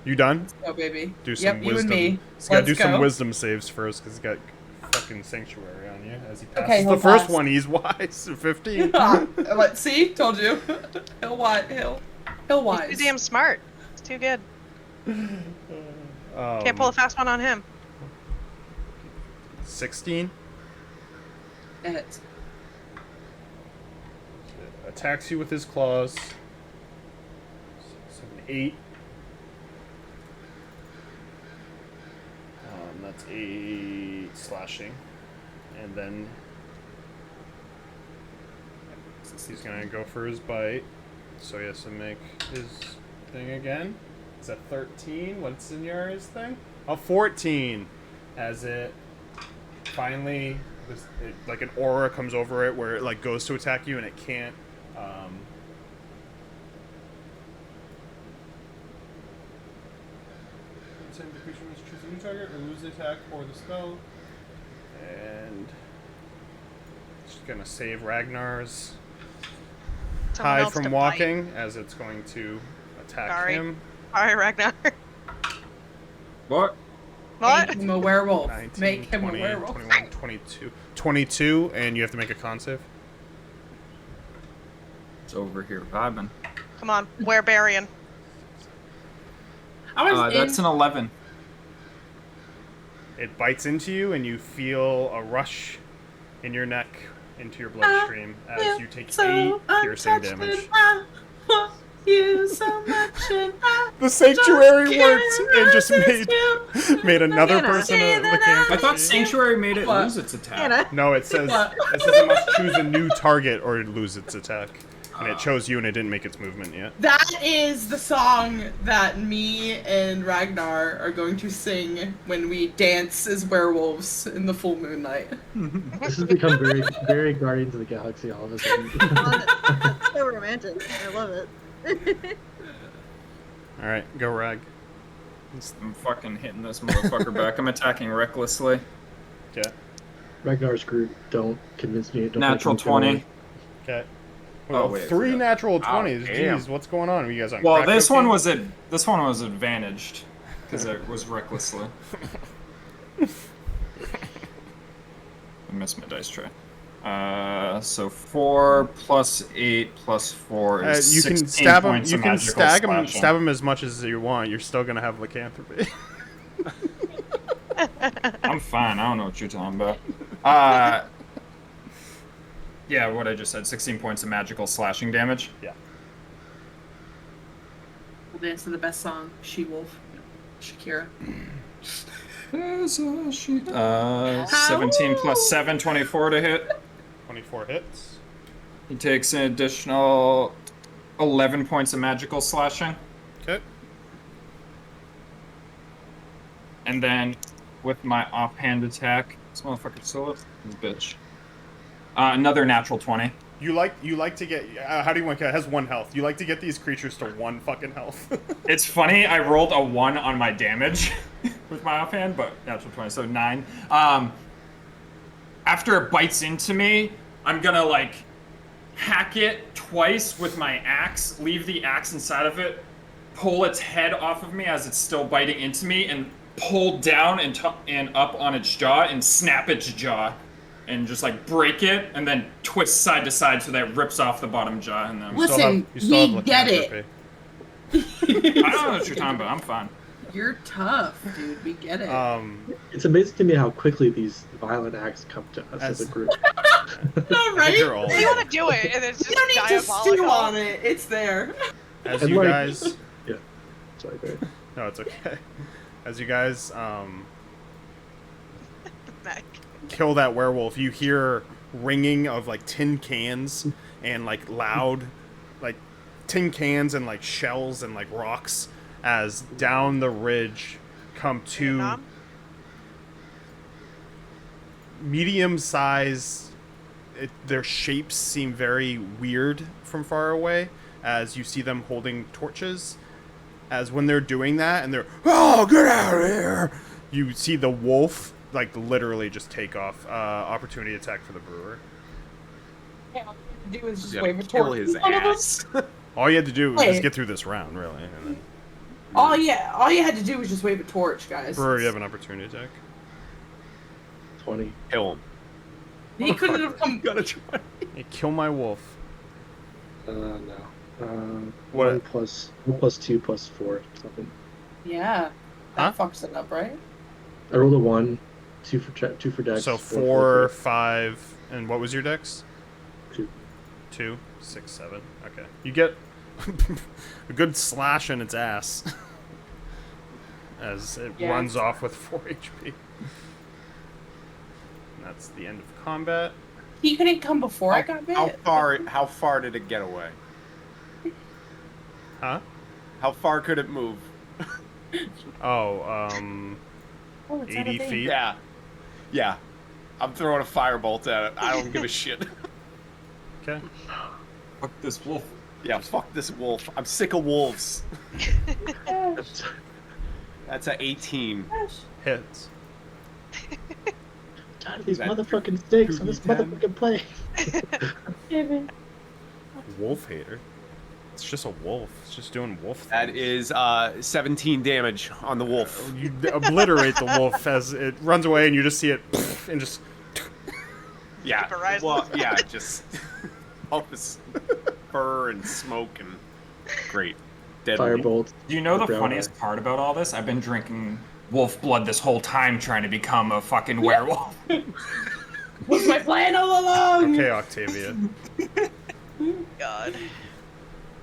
You done? Oh, baby. Do some Yep, you and wisdom. me. He's gotta Let's do some go. wisdom saves first, because he's got fucking Sanctuary on you as he passes. Okay, the he'll first pass. one, he's wise. 15. But see, told you. He'll wise. He's too damn smart. It's too good. Can't pull a fast one on him. 16. It hits. Attacks you with his claws. 7, 8. That's 8 slashing. And then he's gonna go for his bite. So he has to make his thing again. Is that 13? What's in yours thing? Oh, 14. As it finally, like an aura comes over it where it like goes to attack you and it can't. the creature must choose a new target or lose the attack or the spell. And just gonna save Ragnar's Someone hide else to from bite. walking as it's going to attack Sorry. him. Alright, Ragnar. What? What? Make him a werewolf. 19, Make him 20, a werewolf. 21, 22. 22, and you have to make a con save. It's over here vibing. Come on, Werebarian. I was That's an 11. It bites into you, and you feel a rush in your neck into your bloodstream as you take 8 piercing damage. You so much and I The sanctuary just worked and just can't made another Anna. person a I lycanthropy. thought Sanctuary made it What? lose its attack. Anna. No, it says it must choose a new target or lose its attack. And it chose you and it didn't make its movement yet. That is the song that me and Ragnar are going to sing when we dance as werewolves in the full moon night. This has become very, very Guardians of the Galaxy all of a sudden. That's so romantic. I love it. Alright, go Rag. I'm fucking hitting this motherfucker back. I'm attacking recklessly. Okay. Ragnar's group, don't convince me. Don't Natural make me feel 20. like- Okay. Oh, Well, wait, I 3 forgot. natural Oh, 20s. damn. Jeez, what's going on? Are you guys on Well, crack this one cocaine? was advantaged because it was recklessly. I missed my dice tray. So 4 plus 8 plus 4 is You can 16 stab him. points You of can magical slashing. stab him as much as you want. You're still gonna have lycanthropy. I'm fine. I don't know what you're talking about. Yeah, what I just said. 16 points of magical slashing damage. Yeah. We'll dance to the best song, She-Wolf, Shakira. 17 plus 7, 24 to hit. 24 hits. He takes an additional 11 points of magical slashing. Okay. And then with my offhand attack, this motherfucker still up, bitch. Another natural 20. You like to get. How do you want? It has 1 health. You like to get these creatures to 1 fucking health. It's funny, I rolled a 1 on my damage with my offhand, but natural 20, so 9. After it bites into me, I'm gonna like hack it twice with my axe, leave the axe inside of it, pull its head off of me as it's still biting into me, and pull down and up on its jaw and snap its jaw. And just like break it and then twist side to side so that it rips off the bottom jaw and then. Listen, we get it. I don't know what you're talking about. I'm fine. You're tough, dude. We get it. It's amazing to me how quickly these violent acts come to us as a group. No, right? you're all- You want to do it, and it's just You don't need to diabolical. stew on it. It's there. As And you like- guys. Yeah. Sorry, Barry. No, it's okay. As you guys Back. kill that werewolf, you hear ringing of like tin cans and like loud like tin cans and like shells and like rocks as down the ridge come 2 Vietnam? medium size. Their shapes seem very weird from far away as you see them holding torches. As when they're doing that and they're, oh, get out of here, you see the wolf like literally just take off. Opportunity attack for the brewer. Yeah, all you do is He's just gonna wave a kill torch. his in front of ass. All you had to do was Wait. just get through this round, really. And then, All you had to do was just wave a torch, guys. brewer, you have an opportunity attack. 20. Kill him. He couldn't have come. Gotta try. Hey, kill my wolf. No. What? 1 plus 2 plus 4 something. Yeah, Huh? that fucks it up, right? I rolled a 1, 2 for dex. So 4 4, for 5, and what was your dex? 2. 2, 6, 7. Okay. You get a good slash in its ass as it Yeah. runs off with 4 HP. And that's the end of combat. He couldn't come before I got bit. How far did it get away? Huh? How far could it move? Oh, Oh, it's out of 80 range. feet. Yeah. I'm throwing a firebolt at it. I don't give a shit. Okay. Fuck this wolf. Yeah, fuck this wolf. I'm sick of wolves. That's a 18. Hits. God, these That motherfucking stakes on this 2d10. motherfucking play. Wolf hater. It's just a wolf. It's just doing wolf That things. is 17 damage on the wolf. You obliterate the wolf as it runs away, and you just see it and just. Yeah. Vaporize. Well, yeah, just all this fur and smoke and great. Deadly. Firebolt. Do you know the Brown funniest eye. part about all this? I've been drinking wolf blood this whole time trying to become a fucking werewolf. Was my plan all along? Okay, Octavia. God.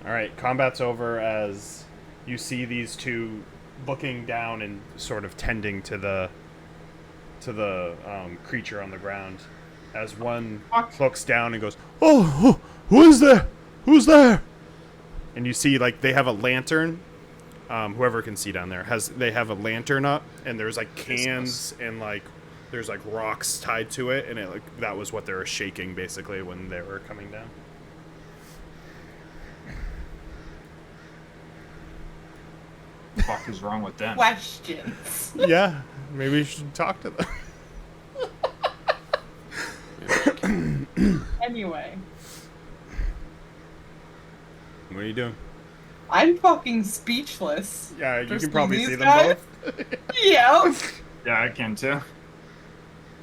All right, combat's over as you see these two looking down and sort of tending to the creature on the ground. As one looks down and goes, "Oh, who is there? Who's there?" And you see, like, they have a lantern. Whoever can see down there they have a lantern up, and there's like cans and like there's like rocks tied to it, and that was what they were shaking basically when they were coming down. What the fuck is wrong with them? Questions. Yeah, maybe you should talk to them. Anyway, What are you doing? I'm fucking speechless. Yeah, you Just can probably these see them guys? both. Yeah. Yeah, I can too.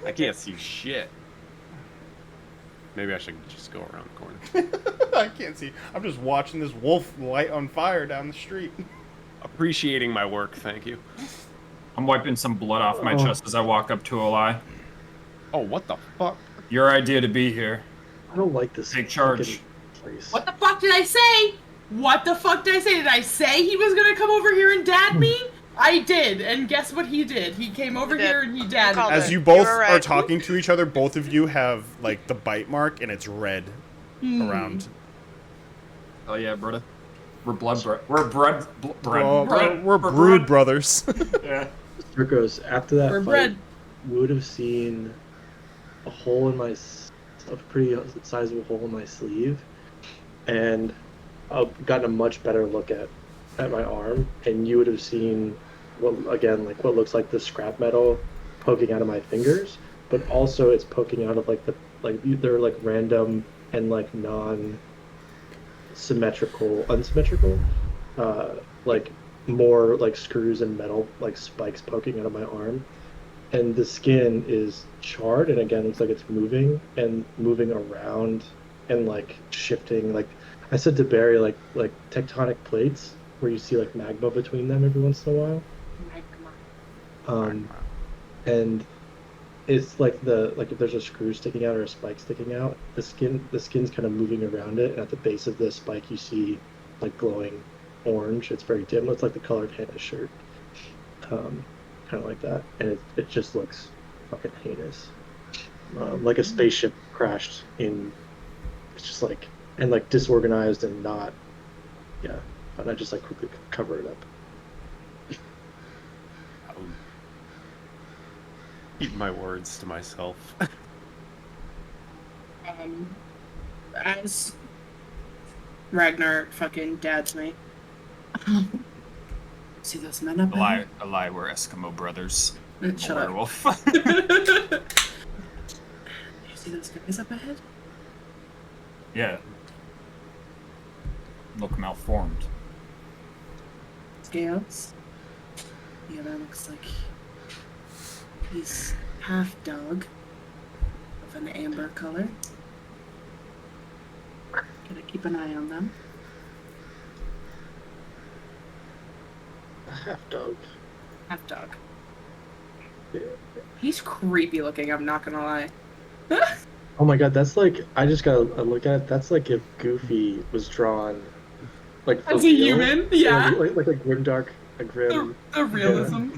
I can't see shit. Maybe I should just go around the corner. I can't see. I'm just watching this wolf light on fire down the street. Appreciating my work, thank you. I'm wiping some blood off my chest as I walk up to Eli. Oh, what the fuck? Your idea to be here. I don't like this. Take charge. fucking place. What the fuck did I say? What the fuck did I say? Did I say he was gonna come over here and dad me? I did, and guess what he did? He came over did. here and he dadded called me. As it. you both You were are right. talking to each other, both of you have like the bite mark, and it's red around. Oh yeah, brother. We're blood bro. We're bread. We're brood brothers. Yeah. Circos, after that For fight, bread. would have seen a hole in a pretty sizable hole in my sleeve, and gotten a much better look at my arm, and you would have seen what looks like the scrap metal poking out of my fingers, but also it's poking out of they're like random and like unsymmetrical, like more like screws and metal like spikes poking out of my arm, and the skin is charred, and again looks like it's moving around and like shifting. Like I said to Barry, like tectonic plates where you see like magma between them every once in a while. And it's like if there's a screw sticking out or a spike sticking out, the skin's kind of moving around it, and at the base of the spike you see like glowing orange. It's very dim. It's like the color of Hannah's shirt, kind of like that, and it just looks fucking heinous, like a spaceship crashed in. It's just like and like disorganized and not, yeah. And I just like quickly cover it up. I'll keep my words to myself. As Ragnar fucking dads me. See those men up there? A lie. We're Eskimo brothers. Shut A up. werewolf. You see those guys up ahead? Yeah. Look malformed. Scales. The other looks like he's half dog of an amber color. Gotta keep an eye on them. Half dog. Half dog. Yeah. He's creepy looking, I'm not gonna lie. Oh my god, that's like, I just gotta look at it. That's like if Goofy was drawn like for As a real. human, yeah. Like a grimdark, a grim. The realism.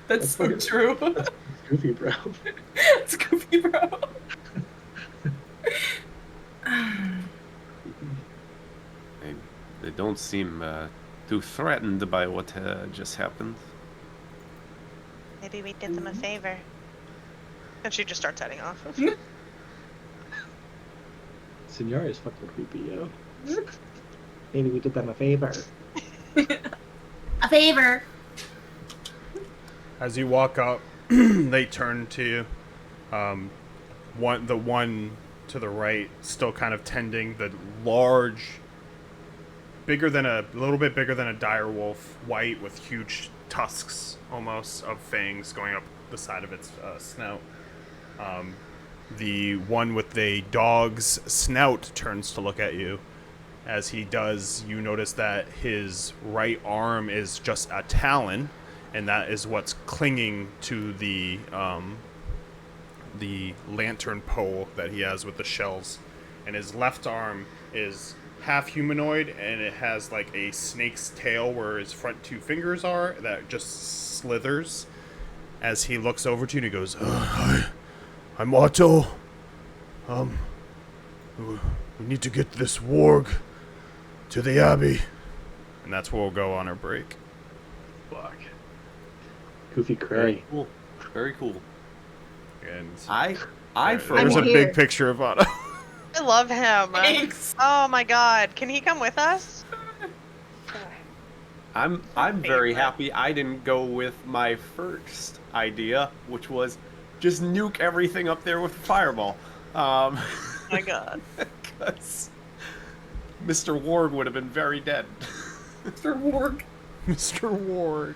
That's so fucking- true. That's Goofy, bro. It's goofy, bro. They don't seem too threatened by what just happened. Maybe we did them a favor. And she just starts heading off. Signora is fucking creepy, yo. Maybe we did them a favor. A favor. As you walk up, they turn to you. The one to the right, still kind of tending the large, a little bit bigger than a dire wolf, white with huge tusks almost of fangs going up the side of its snout. The one with the dog's snout turns to look at you. As he does, you notice that his right arm is just a talon, and that is what's clinging to the lantern pole that he has with the shells. And his left arm is half humanoid, and it has like a snake's tail where his front two fingers are that just slithers. As he looks over to you and he goes, I'm Otto. We need to get this warg to the Abbey. And that's where we'll go on our break. Fuck. Goofy cray. Very cool. Very cool. And There's a here. big picture of Otto. I love him. Thanks. Oh my god. Can he come with us? I'm very happy I didn't go with my first idea, which was just nuke everything up there with a fireball. Oh my god. Because Mr. Warg would have been very dead. Mr. Warg. Mr. Warg.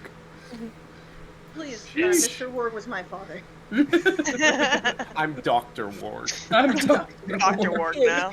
Please, Jeez. Mr. Ward was my father. I'm Dr. Warg. I'm Dr. Dr. Ward now.